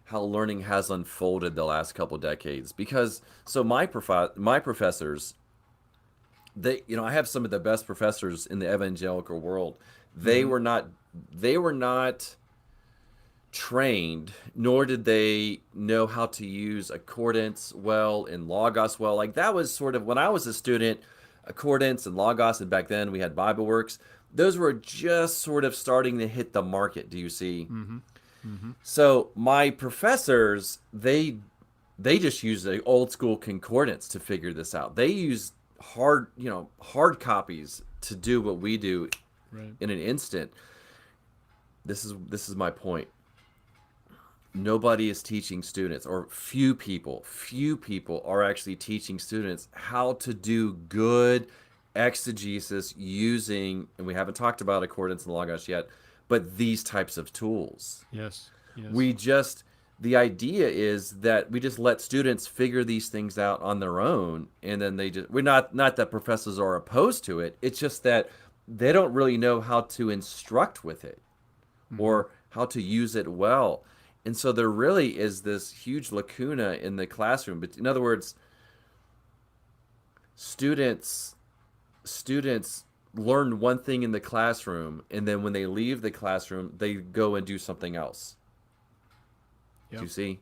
has unfolded the last couple decades, because so my professors, I have some of the best professors in the evangelical world. They were not trained, nor did they know how to use accordance well and logos well. Like that was sort of when I was a student, accordance and logos, and back then we had BibleWorks. Those were just sort of starting to hit the market. Do you see? So my professors, they just use the old school concordance to figure this out. They use hard copies to do what we do Right. in an instant. This is my point. Nobody is teaching students, or few people are actually teaching students how to do good exegesis using, and we haven't talked about accordance and logos yet, but these types of tools. Yes. The idea is that we just let students figure these things out on their own, and then we're not that professors are opposed to it. It's just that they don't really know how to instruct with it or how to use it well. And so there really is this huge lacuna in the classroom. But in other words, students learn one thing in the classroom, and then when they leave the classroom, they go and do something else. Yep. Do you see?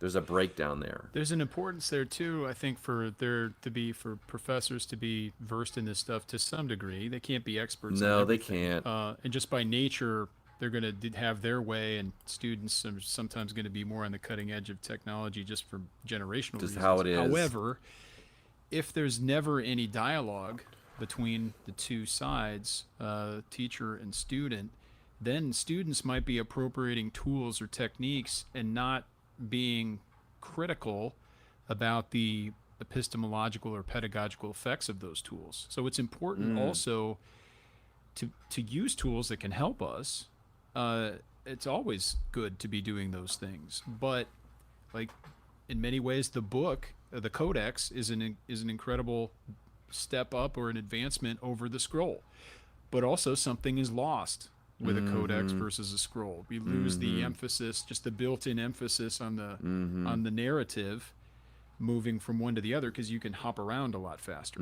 There's a breakdown there. There's an importance there too, I think, for professors to be versed in this stuff to some degree. They can't be experts. No, on they everything. can't. And just by nature, they're going to have their way, and students are sometimes going to be more on the cutting edge of technology just for generational Just reasons. how it is. However, if there's never any dialogue between the two sides, teacher and student, then students might be appropriating tools or techniques and not being critical about the epistemological or pedagogical effects of those tools. So it's important also to use tools that can help us. It's always good to be doing those things, but like in many ways, the book, the codex, is an incredible step up or an advancement over the scroll. But also, something is lost with a codex versus a scroll. We lose the emphasis, just the built-in emphasis on the narrative, moving from one to the other, because you can hop around a lot faster.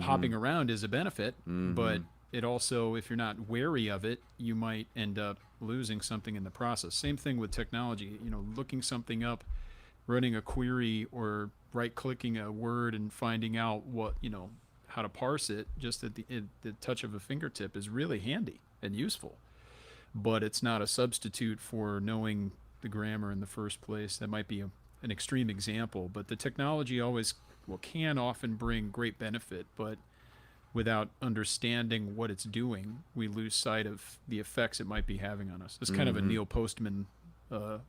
Hopping around is a benefit, but it also, if you're not wary of it, you might end up losing something in the process. Same thing with technology. Looking something up, running a query, or right-clicking a word and finding out how to parse it just at the touch of a fingertip is really handy and useful. But it's not a substitute for knowing the grammar in the first place. That might be an extreme example, but the technology can often bring great benefit, but without understanding what it's doing, we lose sight of the effects it might be having on us. It's kind of a Neil Postman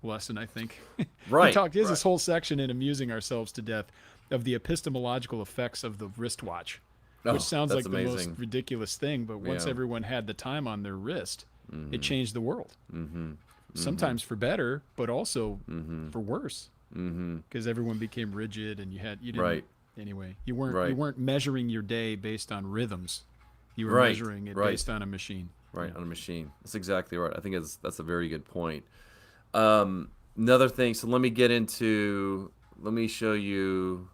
lesson, I think. Right. There's this whole section in Amusing Ourselves to Death of the epistemological effects of the wristwatch. which Oh, sounds that's like the most amazing. ridiculous thing. But once Yeah. everyone had the time on their wrist, it Mm-hmm. changed the world. Mm-hmm. Mm-hmm. Sometimes for better, but also Mm-hmm. for worse, Mm-hmm. because everyone became rigid, and you didn't Right. anyway. You Right. weren't measuring your day based on rhythms. You were Right. measuring it Right. based on a machine. Yeah. Right. On a machine. That's exactly right. I think that's a very good point. Another thing. So let me get into. Let me show you.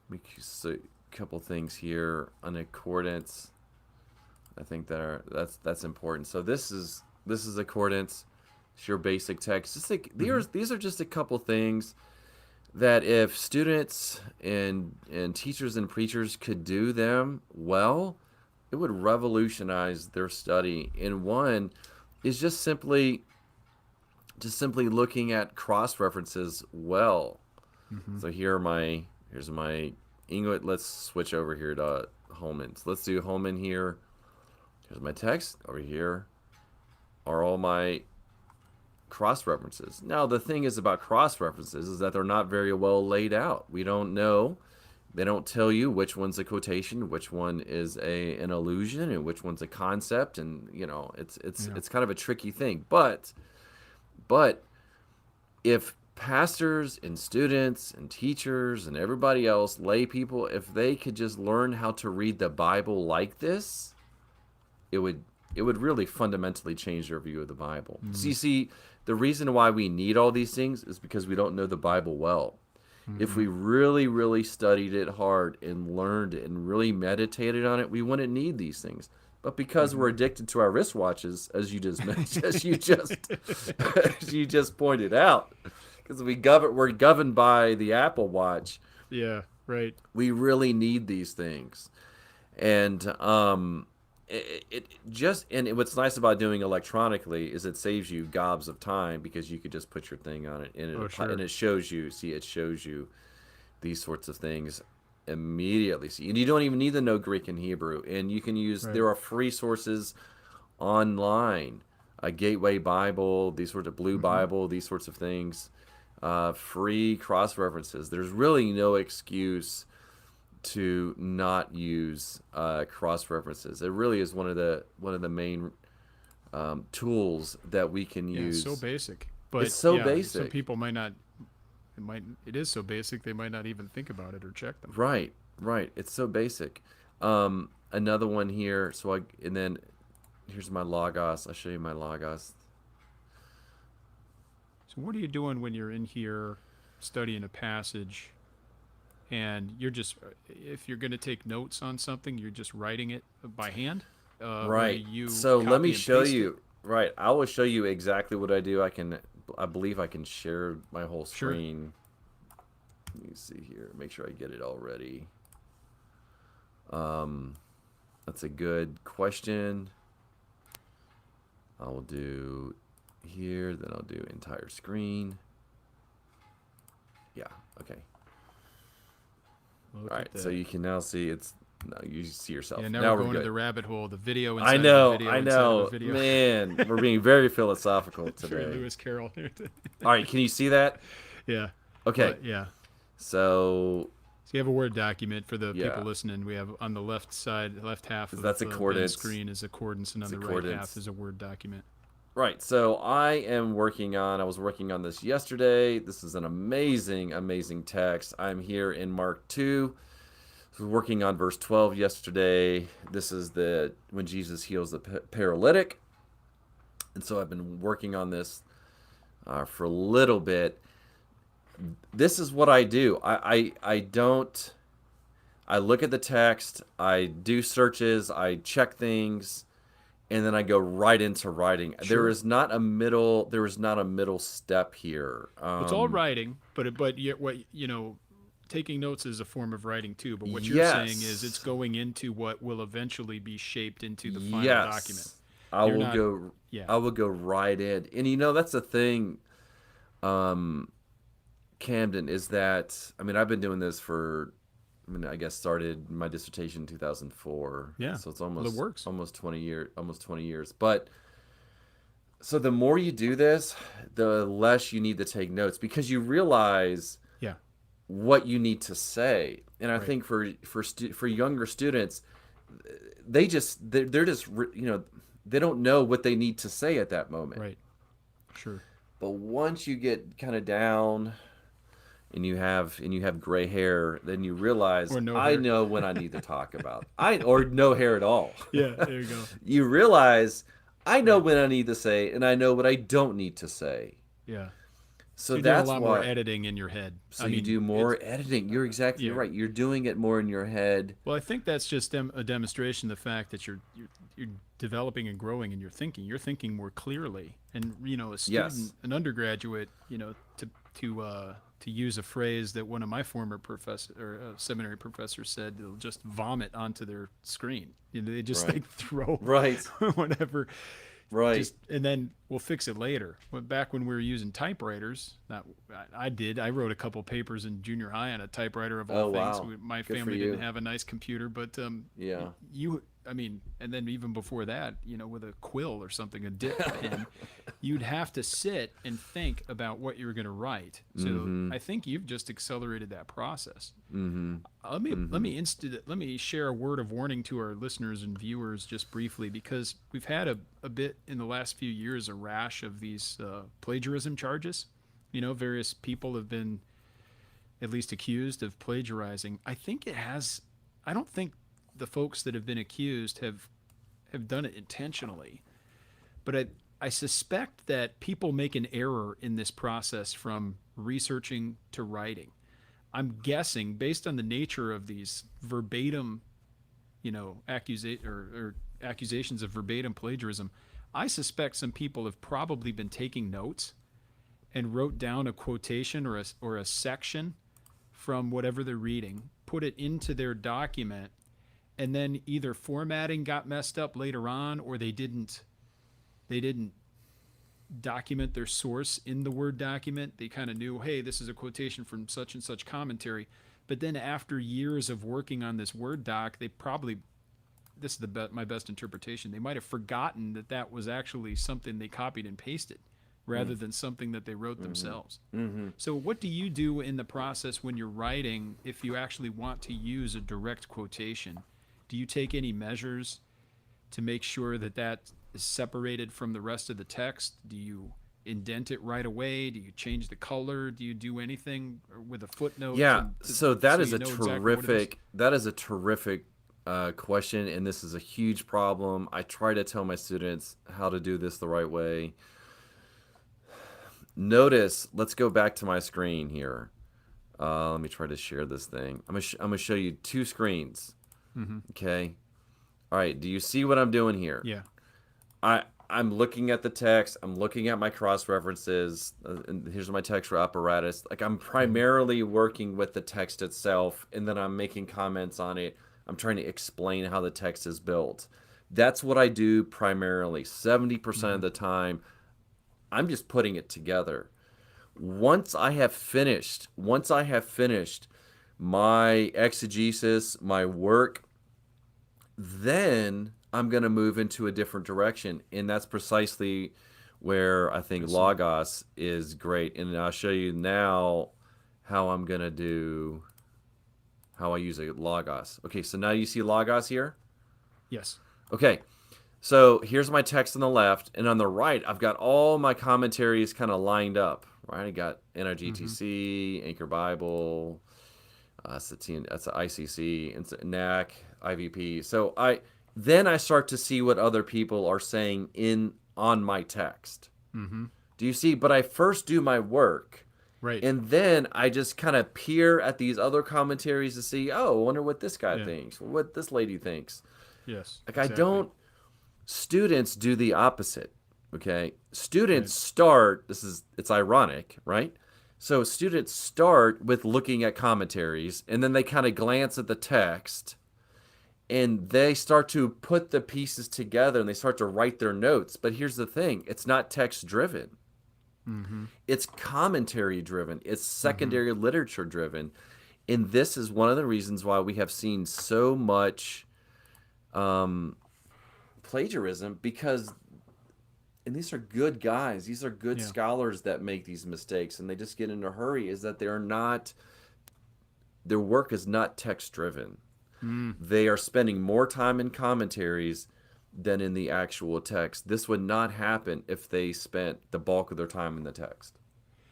Let me see a couple things here on accordance. I think that's important. So this is accordance. It's your basic text. Just like these are just a couple things that if students and teachers and preachers could do them well, it would revolutionize their study. And one is just simply looking at cross references well. Mm-hmm. So here's my English. Let's switch over here to Holman. So let's do Holman here. Here's my text. Over here are all my cross references. Now the thing is about cross references is that they're not very well laid out. We don't know. They don't tell you which one's a quotation, which one is an allusion, and which one's a concept, and it's kind of a tricky thing. But if pastors and students and teachers and everybody else, lay people, if they could just learn how to read the Bible like this, it would really fundamentally change their view of the Bible. So you see, the reason why we need all these things is because we don't know the Bible well. If we really, really studied it hard and learned it and really meditated on it, we wouldn't need these things. But because we're addicted to our wristwatches, as you just mentioned, as you just pointed out, because we're governed by the Apple Watch. Yeah. Right. We really need these things, and what's nice about doing electronically is it saves you gobs of time because you could just put your thing on it and it shows you. See, it shows you these sorts of things immediately. See, and you don't even need to know Greek and Hebrew, and you can use. There are free sources online, a Gateway Bible, these sorts of Blue Bible, these sorts of things, free cross references. There's really no excuse to not use cross references. It really is one of the main tools that we can use. So basic, but it's so basic. Some people might not. It is so basic they might not even think about it or check them. Right. It's so basic. Another one here. And then here's my Logos. I'll show you my Logos. So what are you doing when you're in here studying a passage? And you're just, if you're going to take notes on something, you're just writing it by hand? Right. So let me show you. Right. I will show you exactly what I do. I believe I can share my whole screen. Sure. Let me see here. Make sure I get it all ready. That's a good question. I will do here, then I'll do entire screen. Yeah. Okay. All right, so you can now see you see yourself. Yeah, now we're going to the rabbit hole, the video inside I know, of the video. I know. Video. Man, we're being very philosophical today. Very Lewis Carroll. All right, can you see that? Yeah. Okay. Yeah. So you have a Word document for the people listening. We have on the left side, left half of the screen is accordance, and on the right half is a Word document. Right. So I was working on this yesterday. This is an amazing, amazing text. I'm here in Mark 2. I was working on verse 12 yesterday. This is when Jesus heals the paralytic. And so I've been working on this for a little bit. This is what I do. I look at the text, I do searches, I check things, and then I go right into writing. Sure. There is not a middle step here. It's all writing, but taking notes is a form of writing too. But what you're saying is it's going into what will eventually be shaped into the final document. I will go right in. And that's the thing, Camden, is that I've been doing this I guess started my dissertation in 2004. Yeah. So it's almost 20 years. But so the more you do this, the less you need to take notes because you realize what you need to say. And I think for younger students, they're just they don't know what they need to say at that moment. Right. Sure. But once you get kind of down and you have gray hair, then you realize I know when I need to talk about or no hair at all. Yeah, there you go. You realize I know when I need to say and I know what I don't need to say. Yeah. So you're that's doing a lot more editing in your head. So you do more editing. You're exactly right. You're doing it more in your head. Well, I think that's just a demonstration of the fact that you're developing and growing in your thinking. You're thinking more clearly, and a student, an undergraduate, to use a phrase that one of my former seminary professors said, they'll just vomit onto their screen. They just like throw whatever. Right. And then we'll fix it later. Back when we were using typewriters, I wrote a couple papers in junior high on a typewriter of all things. Wow. My family didn't have a nice computer, but and then even before that, with a quill or something, a dip pen, you'd have to sit and think about what you were going to write. So I think you've just accelerated that process. Let me share a word of warning to our listeners and viewers just briefly, because we've had a bit in the last few years, a rash of these plagiarism charges. Various people have been at least accused of plagiarizing. I don't think the folks that have been accused have done it intentionally, but I suspect that people make an error in this process from researching to writing. I'm guessing, based on the nature of these verbatim, accusations of verbatim plagiarism, I suspect some people have probably been taking notes and wrote down a quotation or a section from whatever they're reading, put it into their document, and then either formatting got messed up later on, or they didn't document their source in the Word document. They kind of knew, hey, this is a quotation from such and such commentary. But then after years of working on this Word doc, they probably, this is my best interpretation, they might have forgotten that was actually something they copied and pasted rather than something that they wrote themselves. So what do you do in the process when you're writing if you actually want to use a direct quotation? Do you take any measures to make sure that is separated from the rest of the text? Do you indent it right away? Do you change the color? Do you do anything with a footnote? Yeah, that is a terrific question, and this is a huge problem. I try to tell my students how to do this the right way. Notice, let's go back to my screen here. Let me try to share this thing. I'm gonna show you two screens. Okay. All right. Do you see what I'm doing here? Yeah. I'm looking at the text. I'm looking at my cross references. And here's my textual apparatus. Like, I'm primarily working with the text itself, and then I'm making comments on it. I'm trying to explain how the text is built. That's what I do primarily. 70% of the time, I'm just putting it together. Once I have finished my exegesis, my work, then I'm going to move into a different direction. And that's precisely where I think Logos is great. And I'll show you now how I use a Logos. Okay, so now you see Logos here? Yes. Okay, so here's my text on the left, and on the right, I've got all my commentaries kind of lined up, right? I got NRGTC, Anchor Bible, that's the ICC, and NAC, IVP. So I start to see what other people are saying on my text. Do you see? But I first do my work. Right. And then I just kind of peer at these other commentaries to see, I wonder what this guy thinks, or what this lady thinks. Yes. Like, exactly. Students do the opposite, okay? Students start, it's ironic, right? So students start with looking at commentaries, and then they kind of glance at the text, and they start to put the pieces together, and they start to write their notes. But here's the thing, it's not text-driven. It's commentary-driven. It's secondary literature-driven. And this is one of the reasons why we have seen so much plagiarism, because, and these are good guys, these are good scholars that make these mistakes, and they just get in a hurry, is that they're not their work is not text driven. They are spending more time in commentaries than in the actual text. This would not happen if they spent the bulk of their time in the text,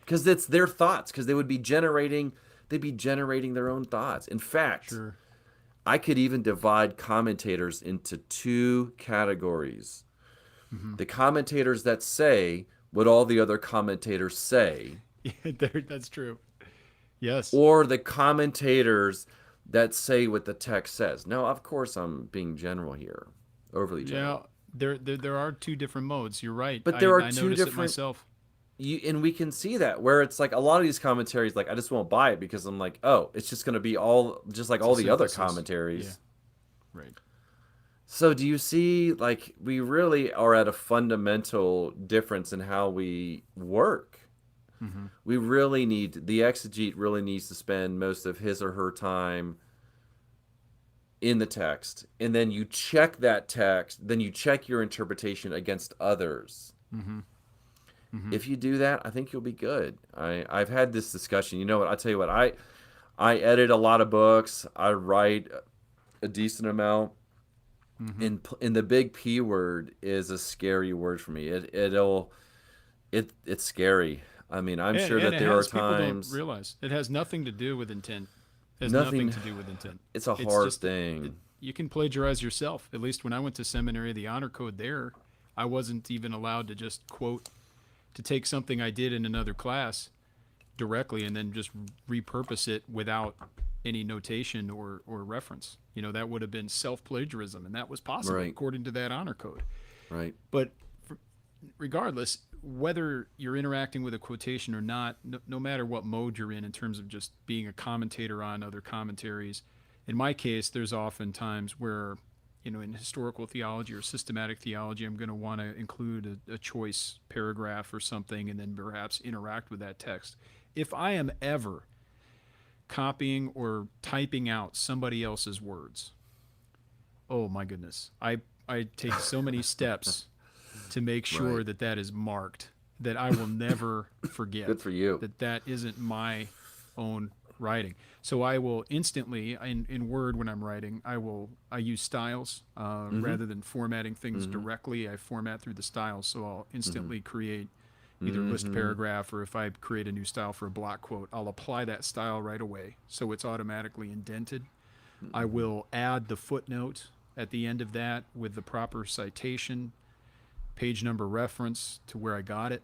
because it's their thoughts, because they'd be generating their own thoughts. In fact, Sure. I could even divide commentators into two categories. The commentators that say what all the other commentators say, Yeah, that's true. Yes. or the commentators that say what the text says. Now, of course, I'm being general here, overly general. Now, there are two different modes. You're right. But there are I two notice it different, myself. and we can see that where it's like a lot of these commentaries, like I just won't buy it because I'm like, oh, it's just going to be all just like It's all a the other synthesis. commentaries. Yeah. Right. So do you see, like, we really are at a fundamental difference in how we work? We really need, the exegete really needs to spend most of his or her time in the text, and then you check that text, then you check your interpretation against others. If you do that, I think you'll be good. I've had this discussion. You know what? I'll tell you what. I edit a lot of books. I write a decent amount. And the big P word is a scary word for me. It's scary. I mean, I'm sure that there are people don't times. realize it has nothing to do with intent. It has Nothing. nothing to do with intent. It's a hard just thing. You can plagiarize yourself. At least when I went to seminary, the honor code there, I wasn't even allowed to just quote, to take something I did in another class directly and then just repurpose it without any notation or reference. You know, that would have been self-plagiarism, and that was possible Right. according to that honor code. Right. But regardless, whether you're interacting with a quotation or not, no matter what mode you're in terms of just being a commentator on other commentaries, in my case, there's often times where, you know, in historical theology or systematic theology, I'm going to want to include a choice paragraph or something and then perhaps interact with that text. If I am ever copying or typing out somebody else's words, oh my goodness, I take so many steps to make sure Right. that that is marked, that I will never forget. Good for you. That isn't my own writing. So I will instantly, in Word when I'm writing, I use styles rather than formatting things directly. I format through the styles, so I'll instantly create either list paragraph, or if I create a new style for a block quote, I'll apply that style right away, so it's automatically indented. I will add the footnote at the end of that with the proper citation, page number reference to where I got it.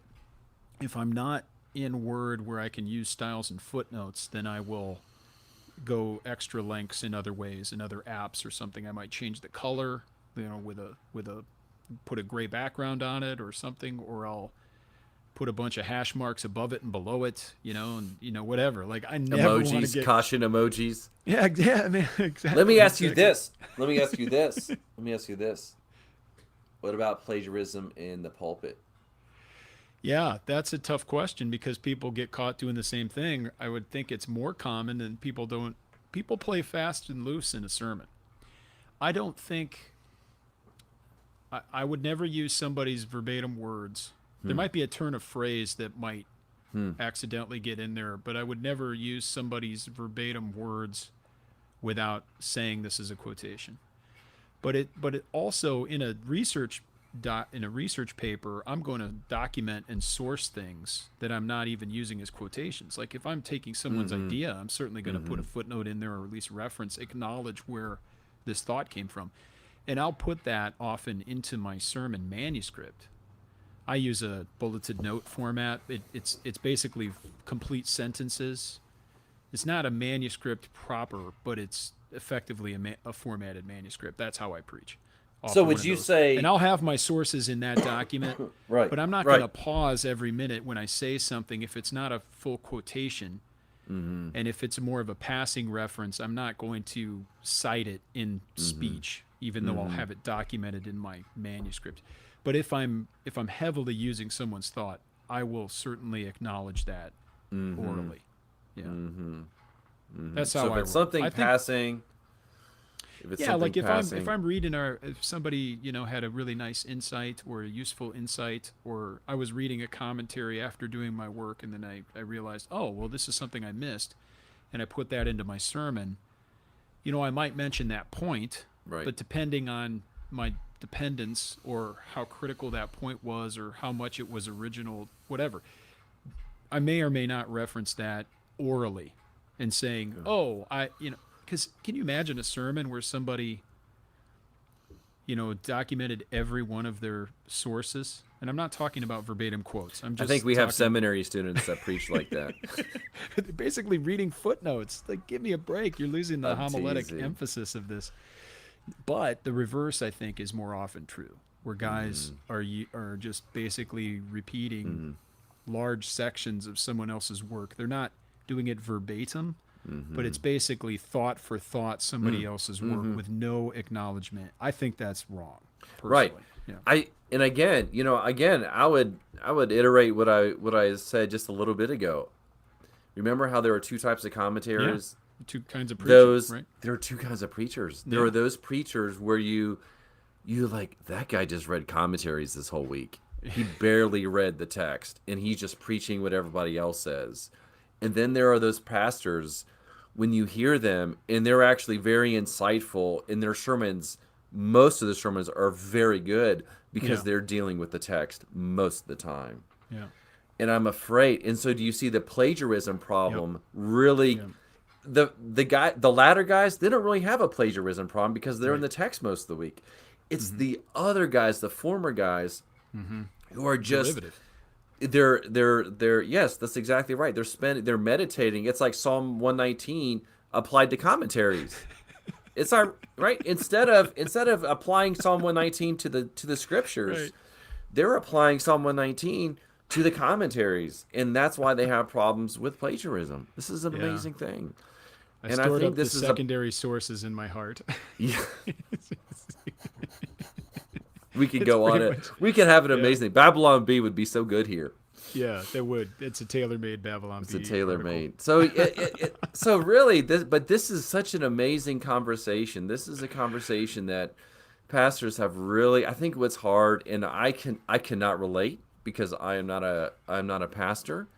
If I'm not in Word where I can use styles and footnotes, then I will go extra lengths in other ways, in other apps or something. I might change the color, you know, with a put a gray background on it or something, or I'll put a bunch of hash marks above it and below it, you know, and you know, whatever. Like I never want to Emojis, get caution emojis. yeah, I mean, exactly. Let me ask you exactly. this. Let me ask you this. Let me ask you this. What about plagiarism in the pulpit? Yeah, that's a tough question because people get caught doing the same thing. I would think it's more common than people play fast and loose in a sermon. I don't think I would never use somebody's verbatim words. There might be a turn of phrase that might accidentally get in there, but I would never use somebody's verbatim words without saying this is a quotation. But it also in a research paper, I'm going to document and source things that I'm not even using as quotations. Like if I'm taking someone's idea, I'm certainly going to put a footnote in there or at least reference, acknowledge where this thought came from. And I'll put that often into my sermon manuscript. I use a bulleted note format. It's basically complete sentences. It's not a manuscript proper, but it's effectively a formatted manuscript. That's how I preach. So would you say, and I'll have my sources in that document, right? but I'm not right. going to pause every minute when I say something if it's not a full quotation. And if it's more of a passing reference, I'm not going to cite it in speech, even though I'll have it documented in my manuscript. But if I'm heavily using someone's thought, I will certainly acknowledge that orally. Yeah. That's how So if I it's roll. something passing, if it's Yeah, something like if passing, I'm reading if somebody, you know, had a really nice insight or a useful insight, or I was reading a commentary after doing my work and then I realized, oh well, this is something I missed, and I put that into my sermon, I might mention that point, Right. but depending on my dependence or how critical that point was or how much it was original, whatever, I may or may not reference that orally and saying, because can you imagine a sermon where somebody, documented every one of their sources? And I'm not talking about verbatim quotes. I'm I just think we have talking seminary students that preach like that. they're basically reading footnotes. Like, give me a break. You're losing the I'm homiletic teasing. emphasis of this. But the reverse, I think, is more often true, where guys are just basically repeating large sections of someone else's work. They're not doing it verbatim, but it's basically thought for thought somebody else's work with no acknowledgement. I think that's wrong, personally. Right. Yeah. Again, I would iterate what I said just a little bit ago. Remember how there are two types of commentaries? Yeah. Two kinds of preachers, right? There are two kinds of preachers. There are those preachers where you like, that guy just read commentaries this whole week. He barely read the text, and he's just preaching what everybody else says. And then there are those pastors, when you hear them, and they're actually very insightful in their sermons. Most of the sermons are very good because they're dealing with the text most of the time. Yeah. And I'm afraid. And so do you see the plagiarism problem really? Yep. The latter guys, they don't really have a plagiarism problem because they're in the text most of the week. It's the other guys, the former guys, who are just Derivative. they're yes, that's exactly right. They're meditating. It's like Psalm 119 applied to commentaries. It's right. Instead of applying Psalm 119 to the scriptures, they're applying Psalm 119 to the commentaries, and that's why they have problems with plagiarism. This is an amazing thing. I stored up the secondary sources in my heart. Yeah. We could go on it. We could have an amazing. Babylon Bee would be so good here. Yeah, it would. It's a tailor-made Babylon Bee. It's a tailor-made. So, so really, this is such an amazing conversation. This is a conversation that pastors have really. I think what's hard, and I cannot relate because I'm not a pastor,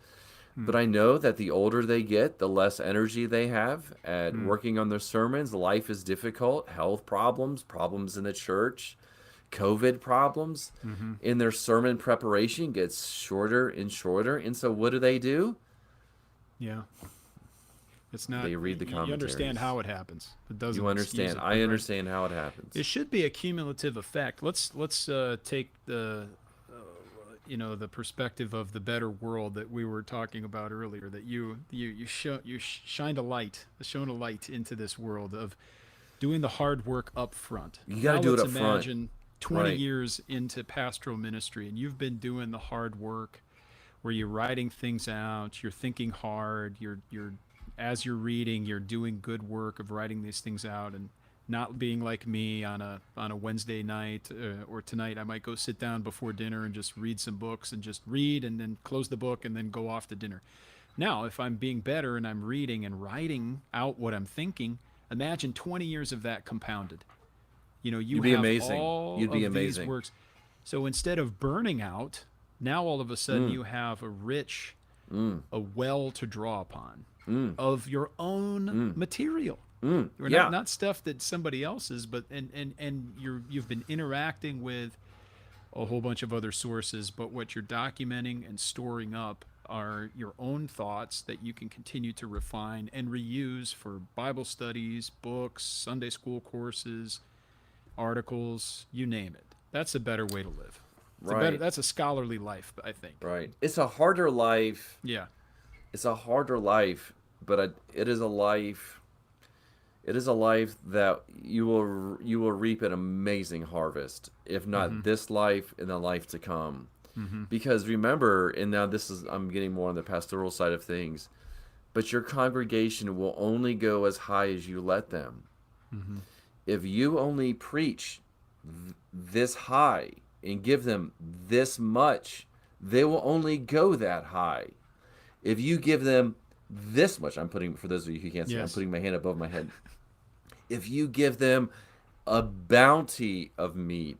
but I know that the older they get, the less energy they have at working on their sermons. Life is difficult. Health problems in the church. COVID problems in their sermon preparation gets shorter and shorter. And so what do? Yeah. It's not. They read the commentaries. You understand how it happens. It doesn't. You understand. I understand how it happens. It should be a cumulative effect. Let's take the the perspective of the better world that we were talking about earlier. That you shined a light, shone a light into this world of doing the hard work up front. You got to do it up front. Imagine 20 years into pastoral ministry, and you've been doing the hard work where you're writing things out, you're thinking hard, you're as you're reading, you're doing good work of writing these things out, and not being like me on a Wednesday night or tonight. I might go sit down before dinner and just read some books and just read and then close the book and then go off to dinner. Now, if I'm being better and I'm reading and writing out what I'm thinking, imagine 20 years of that compounded. You'd be amazing. You'd be amazing. These works. So instead of burning out, now all of a sudden you have a rich, a well to draw upon of your own material. Not stuff that somebody else's, but and you've been interacting with a whole bunch of other sources, but what you're documenting and storing up are your own thoughts that you can continue to refine and reuse for Bible studies, books, Sunday school courses, articles, you name it. That's a better way to live. That's a scholarly life, I think. Right. It's a harder life. Yeah. It's a harder life, but it is a life. It is a life that you will reap an amazing harvest, if not this life, in the life to come. Because remember, and now I'm getting more on the pastoral side of things, but your congregation will only go as high as you let them. If you only preach this high and give them this much, they will only go that high. If you give them this much, for those of you who can't see, I'm putting my hand above my head. If you give them a bounty of meat,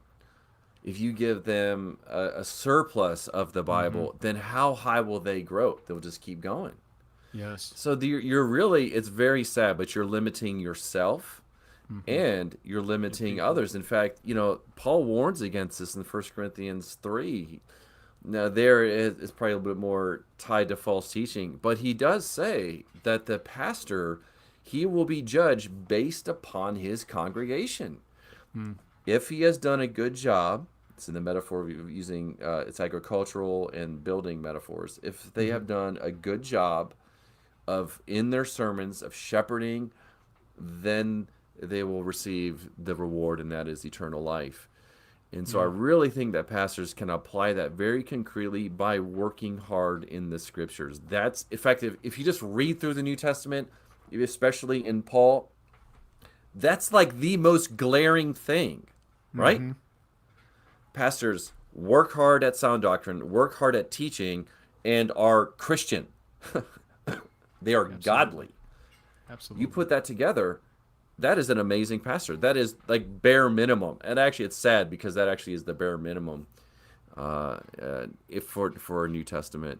if you give them a surplus of the Bible, then how high will they grow? They'll just keep going. Yes. So you're really, it's very sad, but you're limiting yourself and you're limiting others. In fact, Paul warns against this in 1 Corinthians 3. Now, there is probably a little bit more tied to false teaching, but he does say that the pastor, he will be judged based upon his congregation. If he has done a good job, it's in the metaphor of using, it's agricultural and building metaphors. If they have done a good job of in their sermons of shepherding, then they will receive the reward, and that is eternal life. And so I really think that pastors can apply that very concretely by working hard in the scriptures. That's effective. If you just read through the New Testament, especially in Paul, that's like the most glaring thing, right? Pastors work hard at sound doctrine, work hard at teaching, and are Christian. They are godly. Absolutely. You put that together, that is an amazing pastor. That is like bare minimum. And actually, it's sad because that actually is the bare minimum if for a New Testament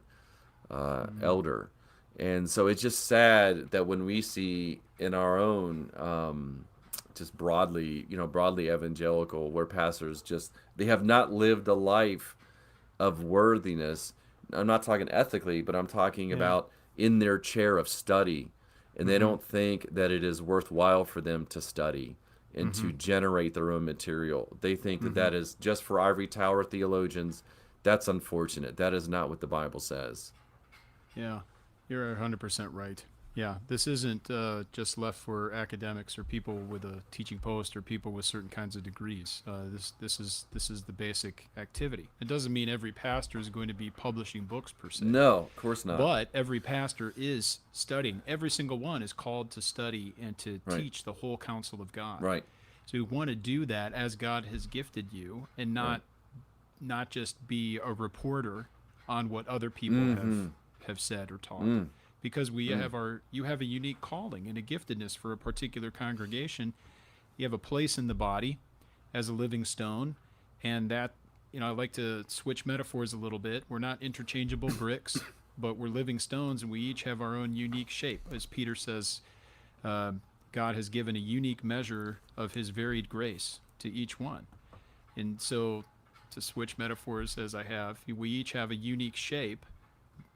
elder. And so it's just sad that when we see in our own just broadly evangelical, where pastors they have not lived a life of worthiness. I'm not talking ethically, but I'm talking about in their chair of study, and they don't think that it is worthwhile for them to study and to generate their own material. They think that that is just for ivory tower theologians. That's unfortunate. That is not what the Bible says. Yeah, you're 100% right. Yeah, this isn't just left for academics or people with a teaching post or people with certain kinds of degrees. This is the basic activity. It doesn't mean every pastor is going to be publishing books per se. No, of course not. But every pastor is studying. Every single one is called to study and to teach the whole counsel of God. Right. So you want to do that as God has gifted you, and not just be a reporter on what other people have said or taught. Because you have a unique calling and a giftedness for a particular congregation. You have a place in the body as a living stone, and that, I like to switch metaphors a little bit. We're not interchangeable bricks, but we're living stones, and we each have our own unique shape. As Peter says, God has given a unique measure of his varied grace to each one. And so, to switch metaphors as I have, we each have a unique shape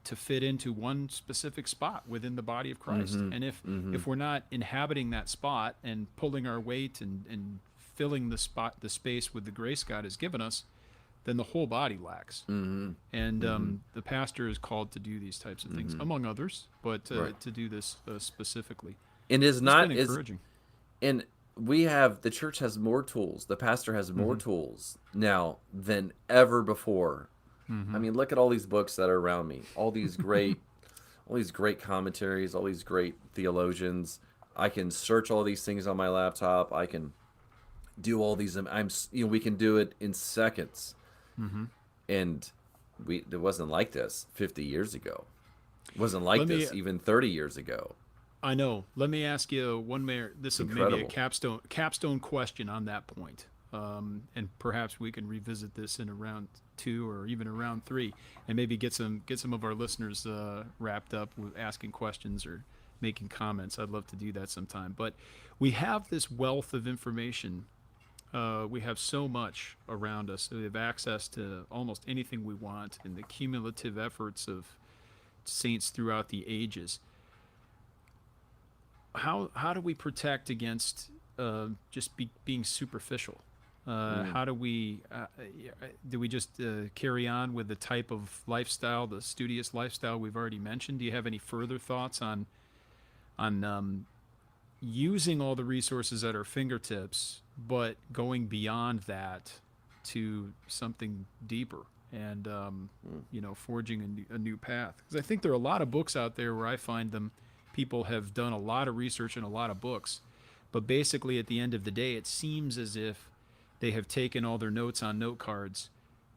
to fit into one specific spot within the body of Christ. And if we're not inhabiting that spot and pulling our weight and filling the space with the grace God has given us, then the whole body lacks. And the pastor is called to do these types of things, among others, but to do this specifically. And it's been encouraging. And the church has more tools. The pastor has more tools now than ever before. I mean, look at all these books that are around me. All these great commentaries, all these great theologians. I can search all these things on my laptop. I can do all these. We can do it in seconds. And it wasn't like this 50 years ago. It wasn't like this even 30 years ago. I know. Let me ask you one more. This is maybe a capstone question on that point. And perhaps we can revisit this in a round 2 or even a round 3, and maybe get some of our listeners wrapped up with asking questions or making comments. I'd love to do that sometime. But we have this wealth of information. We have so much around us. We have access to almost anything we want, in the cumulative efforts of saints throughout the ages. How do we protect against just being superficial? How do we just carry on with the type of lifestyle, the studious lifestyle we've already mentioned? Do you have any further thoughts on using all the resources at our fingertips, but going beyond that to something deeper and forging a new path? Because I think there are a lot of books out there where I find them. People have done a lot of research and a lot of books, but basically at the end of the day, it seems as if they have taken all their notes on note cards,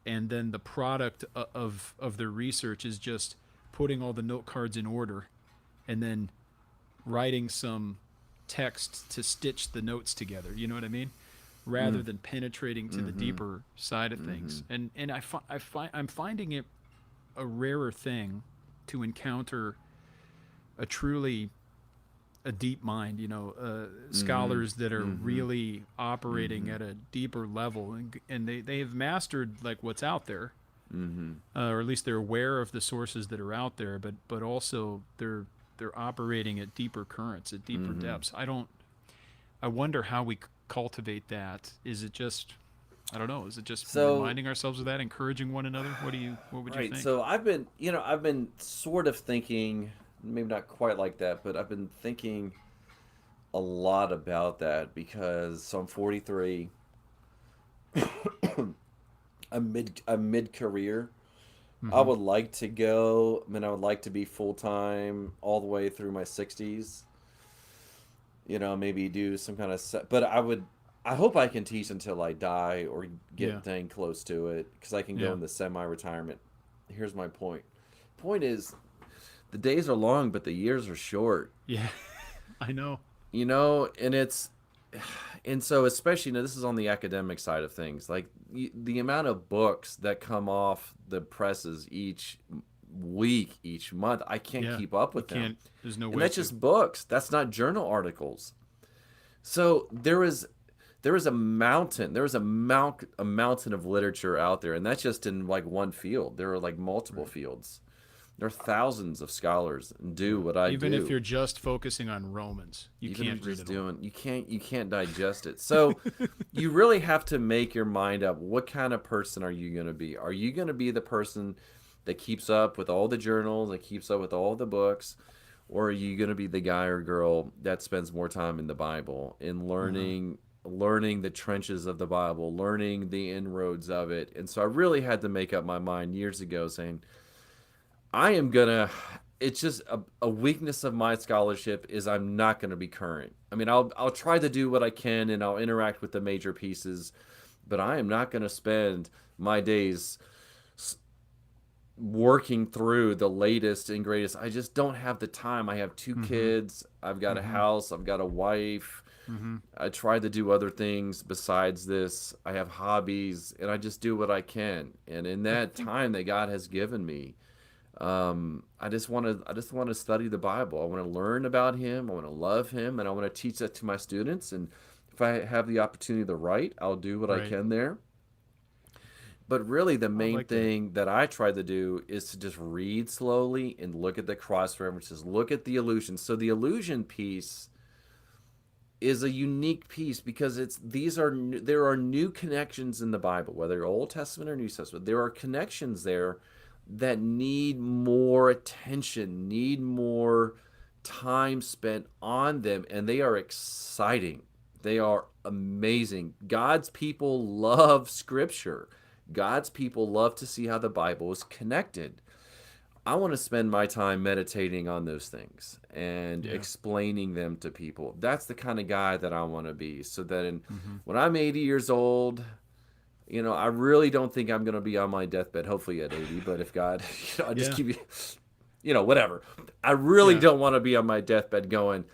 and then the product of their research is just putting all the note cards in order and then writing some text to stitch the notes together. You know what I mean? Rather than penetrating to the deeper side of things. And I'm finding it a rarer thing to encounter a truly a deep mind, scholars that are really operating at a deeper level, and they have mastered like what's out there, or at least they're aware of the sources that are out there, but also they're operating at deeper currents, at deeper depths. I wonder how we cultivate that. Is it just, I don't know, is it just So reminding ourselves of that, encouraging one another? What would you right, think? so I've been sort of thinking, maybe not quite like that, but I've been thinking a lot about that because so I'm 43. I'm mid career. I Mm-hmm. would like to go. I mean, I would like to be full time all the way through my 60s. Maybe do some kind of set. But I hope I can teach until I die or Yeah. get dang close to it because I can go Yeah. into semi retirement. Here's my point. Point is, the days are long, but the years are short. Yeah. I know. And and so especially, this is on the academic side of things, like the amount of books that come off the presses each week, each month, I can't Yeah. keep up You with them. can't, there's no And way that's to. just books. That's not journal articles. So there is a mountain of literature out there, and that's just in like one field. There are like multiple Right. fields. There are thousands of scholars do Yeah. what I Even if do. you're just focusing on Romans, you Even if can't you're read just it all. doing, you can't digest it. So you really have to make your mind up. What kind of person are you going to be? Are you going to be the person that keeps up with all the journals, that keeps up with all the books, or are you going to be the guy or girl that spends more time in the Bible and Uh-huh. learning the trenches of the Bible, learning the inroads of it? And so I really had to make up my mind years ago saying, I am gonna. It's just a weakness of my scholarship is I'm not gonna be current. I mean, I'll try to do what I can and I'll interact with the major pieces, but I am not gonna spend my days working through the latest and greatest. I just don't have the time. I have two Mm-hmm. kids. I've got a Mm-hmm. house. I've got a wife. Mm-hmm. I try to do other things besides this. I have hobbies, and I just do what I can. And in I that think time that God has given me, I just want to study the Bible. I want to learn about Him. I want to love Him, and I want to teach that to my students. And if I have the opportunity to write, I'll do what I right. can there. But really, the I main like that. thing that I try to do is to just read slowly and look at the cross references, look at the illusion. So the illusion piece is a unique piece because there are new connections in the Bible, whether Old Testament or New Testament. There are connections there that need more attention, need more time spent on them, and they are exciting. They are amazing. God's people love Scripture. God's people love to see how the Bible is connected. I want to spend my time meditating on those things and Yeah. explaining them to people. That's the kind of guy that I want to be. So that Mm-hmm. when I'm 80 years old, I really don't think I'm going to be on my deathbed, hopefully at 80, but if God, I just Yeah. keep whatever. I really Yeah. don't want to be on my deathbed going,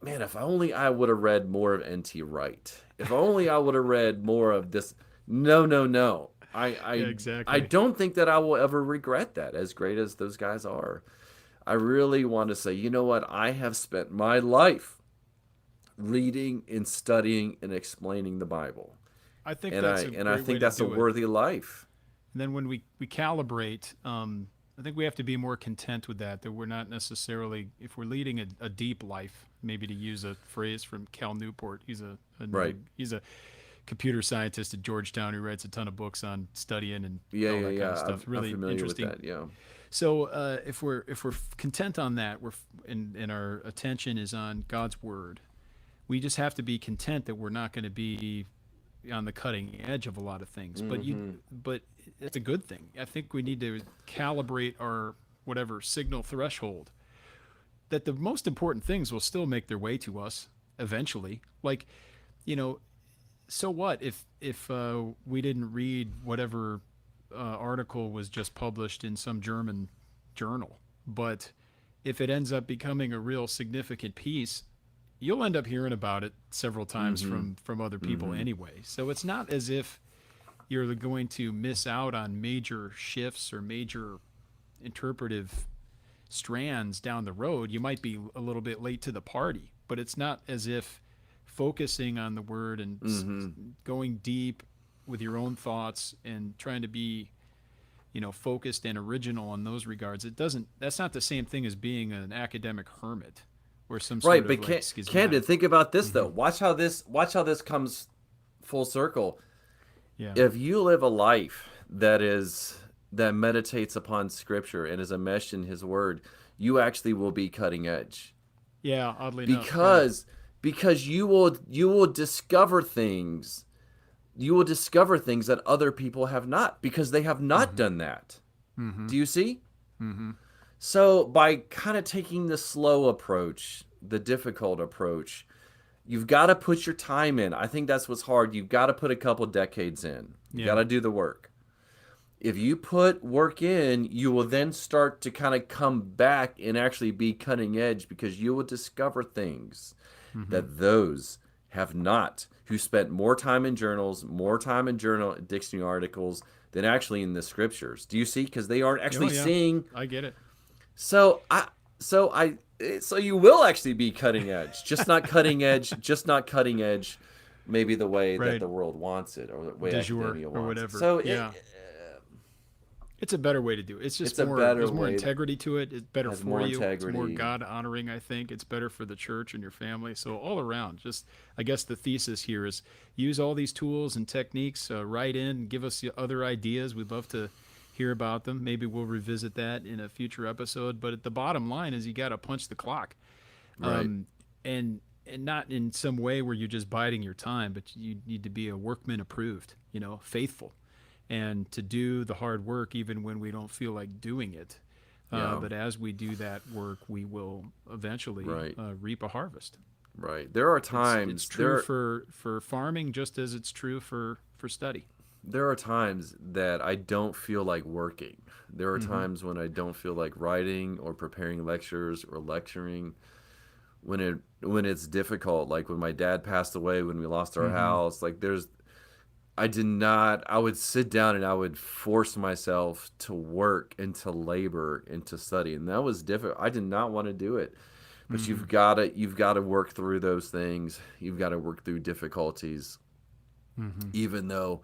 man, if only I would have read more of N.T. Wright. If only I would have read more of this. No, no, no. Yeah. I Exactly. don't think that I will ever regret that, as great as those guys are. I really want to say, you know what? I have spent my life reading and studying and explaining the Bible. I think And I that's a and I great way think to that's a do it. worthy life. And then when we calibrate, I think we have to be more content with that. That we're not necessarily, if we're leading a deep life, maybe to use a phrase from Cal Newport. Right. He's a computer scientist at Georgetown who writes a ton of books on studying and Yeah, all yeah, that kind of yeah. stuff. I'm Really familiar with interesting. that. Yeah. So if we're content on that, and our attention is on God's word, we just have to be content that we're not going to be on the cutting edge of a lot of things. Mm-hmm. But it's a good thing. I think we need to calibrate our whatever signal threshold. That the most important things will still make their way to us eventually. Like, you know, so what if we didn't read whatever article was just published in some German journal, but if it ends up becoming a real significant piece, you'll end up hearing about it several times Mm-hmm. from other people Mm-hmm. anyway. So it's not as if you're going to miss out on major shifts or major interpretive strands down the road, you might be a little bit late to the party. But it's not as if focusing on the word and going deep with your own thoughts and trying to be, focused and original in those regards. That's not the same thing as being an academic hermit or some sort Right, of but like Camden, schismatic. think about this though. Watch how this comes full circle. Yeah. If you live a life that meditates upon Scripture and is enmeshed in His Word, you actually will be cutting edge Yeah, oddly enough. Yeah. because you will discover things. You will discover things that other people have not, because they have not done that. Do you see? So by kind of taking the slow approach, the difficult approach, you've got to put your time in. I think that's what's hard. You've got to put a couple decades in. You got to do the work. If you put work in, you will then start to kind of come back and actually be cutting edge, because you will discover things that those have not, who spent more time in journals, more time in dictionary articles than actually in the scriptures. Do you see? Because they aren't actually seeing. I get it. So you will actually be cutting edge, just not cutting edge, maybe the way that the world wants it, or the way academia wants whatever. it. So it's a better way to do it. It's just there's more integrity to it. It's better for you. It's more God honoring, I think. It's better for the church and your family. So all around, just I guess the thesis here is use all these tools and techniques. Write in, give us other ideas. We'd love to hear about them. Maybe we'll revisit that in a future episode. But at the bottom line is you got to punch the clock, and not in some way where you're just biding your time, but you need to be a workman approved, faithful, and to do the hard work even when we don't feel like doing it. But as we do that work, we will eventually reap a harvest. Right. There are times it's true for farming just as it's true for study. There are times that I don't feel like working. There are times when I don't feel like writing or preparing lectures or lecturing. When it's difficult, like when my dad passed away, when we lost our house, like I would sit down and I would force myself to work and to labor and to study. And that was difficult. I did not want to do it. But you've got to work through those things. You've got to work through difficulties, even though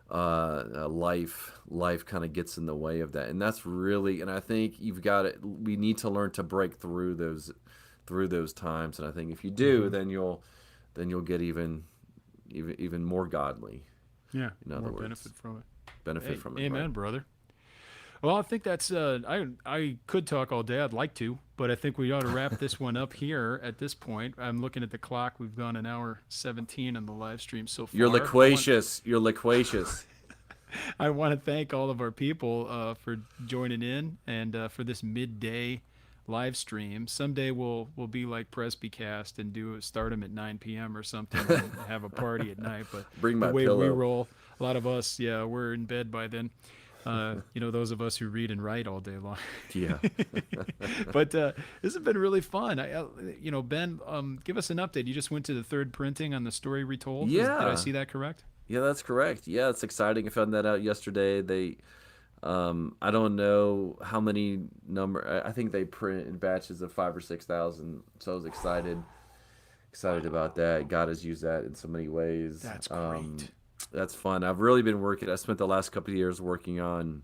life kind of gets in the way of that. And that's really, and I think we need to learn to break through those times. And I think if you do, then you'll get even more godly. Yeah, in other words, benefit from it. Amen, right? brother. Well, I think that's. I could talk all day. I'd like to, but I think we ought to wrap this one up here at this point. I'm looking at the clock. We've gone an hour 17 on the live stream so far. You're loquacious. You're loquacious. I want to thank all of our people for joining in and for this midday live stream. Someday we'll be like Presbycast and start them at 9 p.m. or something and have a party at night. But bring my the way pillow. We roll, a lot of us, we're in bed by then. Those of us who read and write all day long. Yeah. But this has been really fun. Ben, give us an update. You just went to the third printing on the story retold. Yeah. Did I see that correct? Yeah, that's correct. Yeah, it's exciting. I found that out yesterday. They, I don't know how many I think they print in batches of 5,000 or 6,000. So I was excited about that. God has used that in so many ways. That's great. That's fun. I've really been I spent the last couple of years working on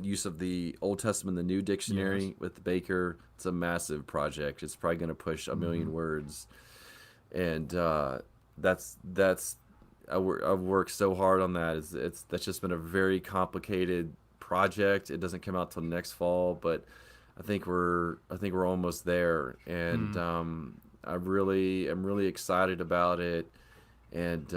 use of the Old Testament, the New Dictionary with Baker. It's a massive project. It's probably going to push 1 million words, and I've worked so hard on that. That's just been a very complicated project. It doesn't come out till next fall, but I think we're almost there, and I'm really excited about it, and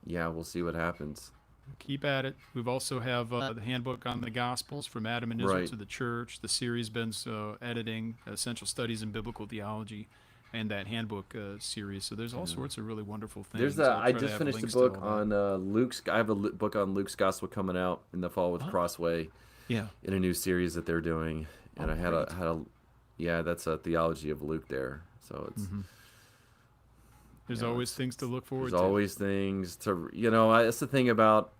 we'll see what happens. Keep at it. We've also have the handbook on the Gospels from Adam and Israel to the church. The series Ben's editing, Essential Studies in Biblical Theology, and that handbook series. So there's all sorts of really wonderful things. I just finished a book on Luke's. I have a book on Luke's Gospel coming out in the fall with Crossway. Yeah. In a new series that they're doing, and I had that's a theology of Luke there. So it's. There's always things to look forward to. There's always things to, that's the thing about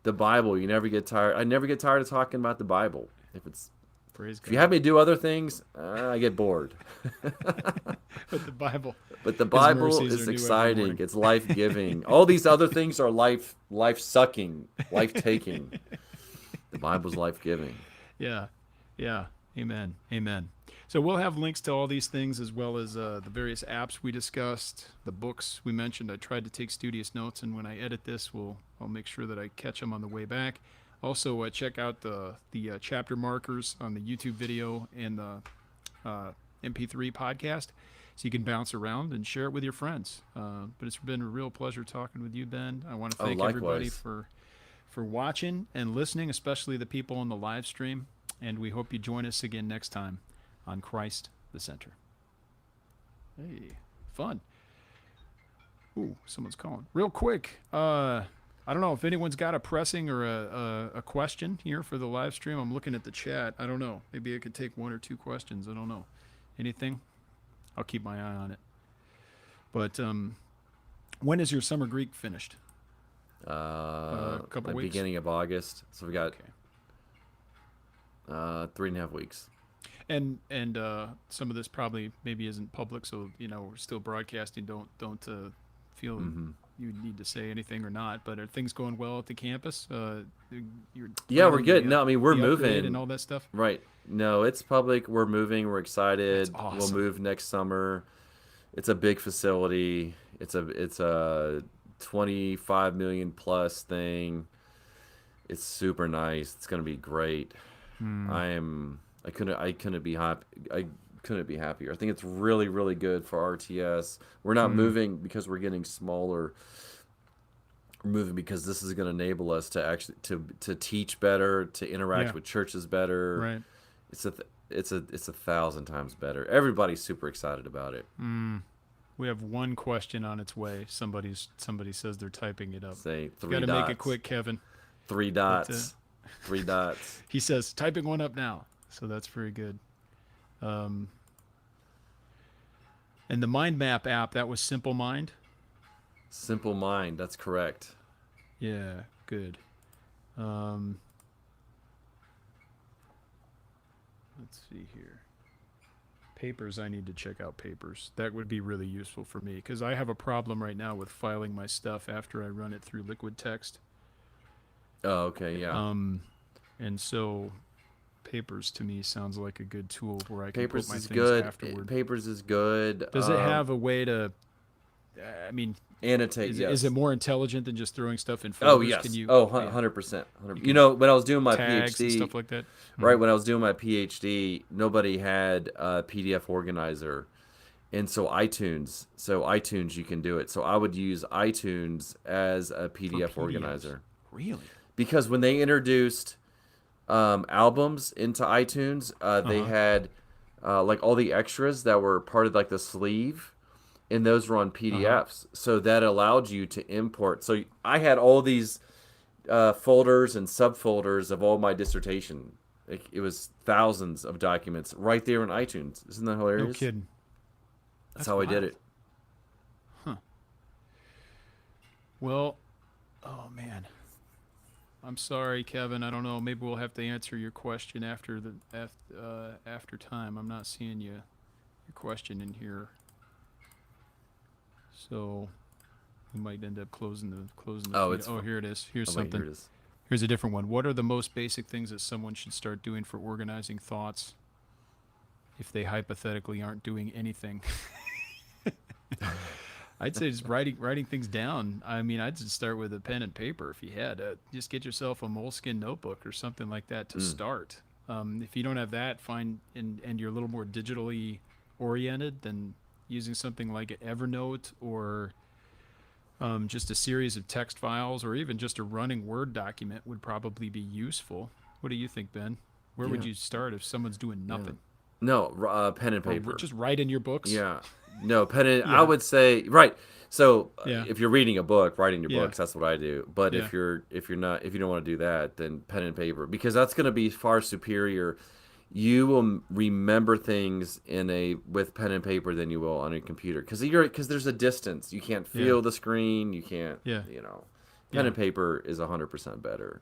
the Bible. You never get tired. I never get tired of talking about the Bible. Praise God. If you have me do other things, I get bored. But the Bible. But the His Bible mercies is are new every exciting. morning. It's life-giving. All these other things are life-sucking, life-taking. The Bible's life-giving. Yeah. Yeah. Amen. Amen. So we'll have links to all these things as well as the various apps we discussed, the books we mentioned. I tried to take studious notes, and when I edit this, I'll make sure that I catch them on the way back. Also, check out the chapter markers on the YouTube video and the MP3 podcast, so you can bounce around and share it with your friends. But it's been a real pleasure talking with you, Ben. I want to thank everybody for watching and listening, especially the people on the live stream. And we hope you join us again next time on Christ the Center. Hey, fun. Ooh, someone's calling. Real quick, I don't know if anyone's got a pressing or a question here for the live stream. I'm looking at the chat. I don't know. Maybe I could take one or two questions. I don't know. Anything? I'll keep my eye on it. But when is your summer Greek finished? A couple weeks? Beginning of August. So we got 3.5 weeks. And some of this probably maybe isn't public, so we're still broadcasting. Don't feel you need to say anything or not. But are things going well at the campus? We're good. No, I mean we're moving and all that stuff. Right. No, it's public. We're moving. We're excited. That's awesome. We'll move next summer. It's a big facility. It's a 25 million plus thing. It's super nice. It's gonna be great. I couldn't be happy. I couldn't be happier. I think it's really, really good for RTS. We're not moving because we're getting smaller. We're moving because this is going to enable us to actually to teach better, to interact with churches better. Right. It's a 1,000 times better. Everybody's super excited about it. We have one question on its way. Somebody says they're typing it up. Say 3 Got to dots. make it quick, Kevin. 3 dots. 3 dots. He says typing one up now. So that's very good. And the Mind Map app, that was Simple Mind? Simple Mind, that's correct. Yeah, good. Let's see here. Papers, I need to check out Papers. That would be really useful for me because I have a problem right now with filing my stuff after I run it through Liquid Text. Oh, okay, yeah. And so Papers to me sounds like a good tool where I can Papers put my is things good. afterward. Papers is good. Does it have a way to, annotate? Is it more intelligent than just throwing stuff in folders? Oh yes. Can you, 100%. When I was doing my tags PhD and stuff like that. Right, when I was doing my PhD, nobody had a PDF organizer. And so iTunes you can do it. So I would use iTunes as a PDF organizer. Really? Because when they introduced albums into iTunes, they had like all the extras that were part of like the sleeve, and those were on PDFs. So that allowed you to import. So I had all these folders and subfolders of all my dissertation. It was thousands of documents right there in iTunes. Isn't that hilarious? No kidding. That's how wild. I did it. Huh. Well, oh man. I'm sorry, Kevin. I don't know. Maybe we'll have to answer your question after time. I'm not seeing your question in here, so we might end up closing the. Oh, here it is. Here's something. Here it is. Here's a different one. What are the most basic things that someone should start doing for organizing thoughts if they hypothetically aren't doing anything? I'd say just writing things down. I mean, I'd just start with a pen and paper if you had. Just get yourself a moleskin notebook or something like that to start. If you don't have that, and you're a little more digitally oriented, then using something like Evernote or just a series of text files or even just a running Word document would probably be useful. What do you think, Ben? Where would you start if someone's doing nothing? No, pen and paper. Or just write in your books? Yeah. No, pen and I would say So if you're reading a book, writing your books, that's what I do. But if you don't want to do that, then pen and paper, because that's going to be far superior. You will remember things with pen and paper than you will on a computer, because there's a distance. You can't feel the screen. You can't. Pen and paper is 100% better.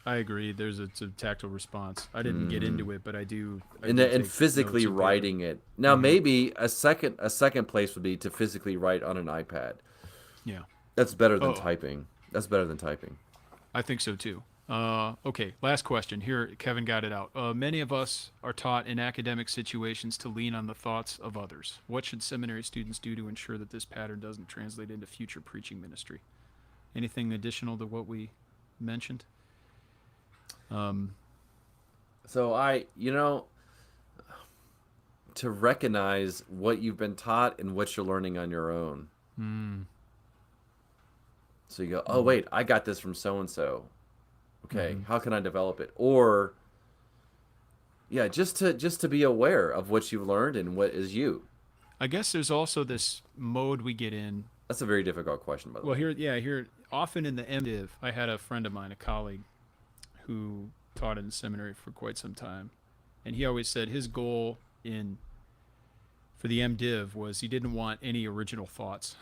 I agree. There's a tactile response. I didn't get into it, but I do. And physically writing it. Now maybe a second place would be to physically write on an iPad. Yeah, that's better than typing. That's better than typing. I think so too. Okay, last question. Here, Kevin got it out. Many of us are taught in academic situations to lean on the thoughts of others. What should seminary students do to ensure that this pattern doesn't translate into future preaching ministry? Anything additional to what we mentioned? So to recognize what you've been taught and what you're learning on your own. So you go, oh wait, I got this from so and so. Okay, how can I develop it? Or just to be aware of what you've learned and what is you. I guess there's also this mode we get in. That's a very difficult question, by the way. Well, here often in the MDiv, I had a friend of mine, a colleague, who taught in seminary for quite some time, and he always said his goal for the MDiv was he didn't want any original thoughts.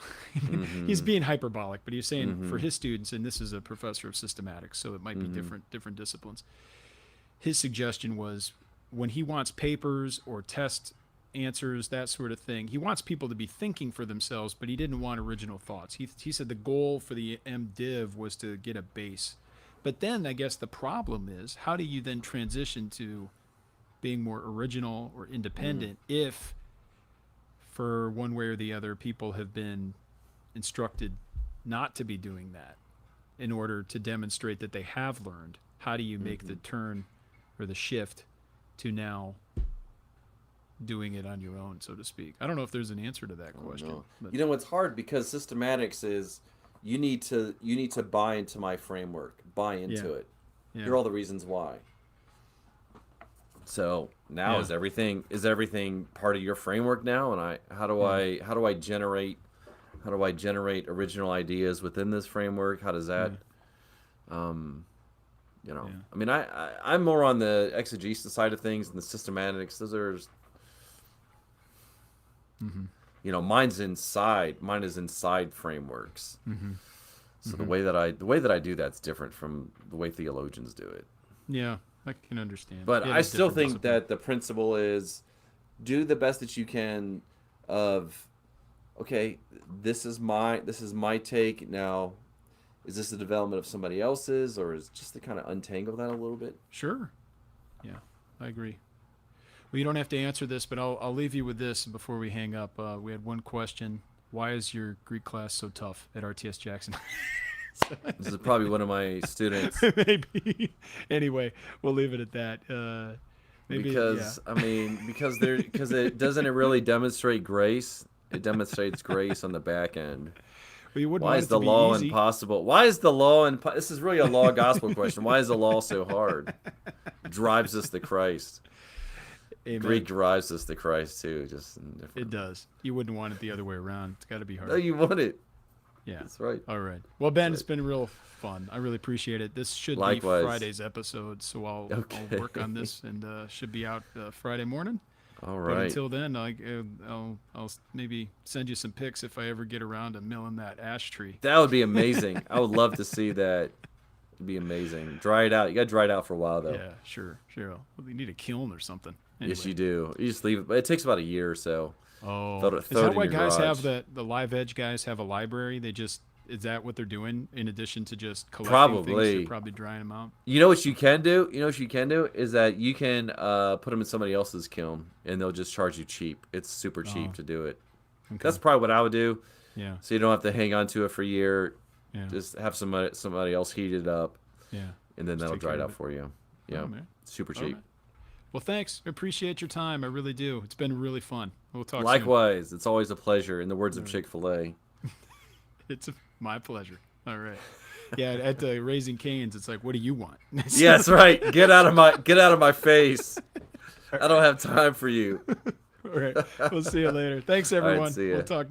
He's being hyperbolic, but he's saying for his students, and this is a professor of systematics, so it might be different disciplines. His suggestion was when he wants papers or test answers, that sort of thing, he wants people to be thinking for themselves, but he didn't want original thoughts. He said the goal for the MDiv was to get a base. But then I guess the problem is, how do you then transition to being more original or independent if, for one way or the other, people have been instructed not to be doing that in order to demonstrate that they have learned? How do you make the turn or the shift to now doing it on your own, so to speak? I don't know if there's an answer to that question. But it's hard because systematics is you need to buy into my framework, buy into it. Yeah. Here are all the reasons why. So now is everything part of your framework now? And how do I generate original ideas within this framework? How does that I mean, I'm more on the exegesis side of things and the systematics. Those are mine is inside frameworks. So the way that I do that's different from the way theologians do it. Yeah, I can understand. But I still think that the principle is do the best that you can of, okay, this is my take. Now, is this the development of somebody else's, or is just to kind of untangle that a little bit? Sure. Yeah, I agree. Well, you don't have to answer this, but I'll leave you with this before we hang up. We had one question. Why is your Greek class so tough at RTS Jackson? This is probably one of my students. Maybe. Anyway, we'll leave it at that. Because it doesn't really demonstrate grace. It demonstrates grace on the back end. Well, why is the law impossible? Why is the law this is really a law gospel question. Why is the law so hard? Drives us to Christ. Amen. Greek drives us to Christ too. It does. You wouldn't want it the other way around. It's got to be hard. No, you want it. Yeah, that's right. All right. Well, Ben, it's been real fun. I really appreciate it. This should be Friday's episode, so I'll work on this and should be out Friday morning. All right. But until then, I'll maybe send you some pics if I ever get around to milling that ash tree. That would be amazing. I would love to see that. It'd be amazing. Dry it out. You got to dry it out for a while, though. Yeah, sure. Well, you need a kiln or something. Anyway. Yes, you do. You just leave it. But it takes about a year or so. Oh, is that why guys have the Live Edge guys have a library? Is that what they're doing in addition to just collecting things? They're probably drying them out. You know what you can do? Is that you can put them in somebody else's kiln and they'll just charge you cheap. It's super cheap to do it. Okay. That's probably what I would do. Yeah. So you don't have to hang on to it for a year. Yeah. Just have somebody else heat it up. Yeah. And then that'll dry it out for you. Yeah. Oh, super cheap. Right. Well, thanks. I appreciate your time. I really do. It's been really fun. We'll talk soon. Likewise. It's always a pleasure. In the words of Chick-fil-A. It's my pleasure. All right. Yeah, at the Raising Cane's, it's like, what do you want? Yeah, that's right. Get out of my face. I don't have time for you. All right. We'll see you later. Thanks, everyone. All right, see ya. We'll talk.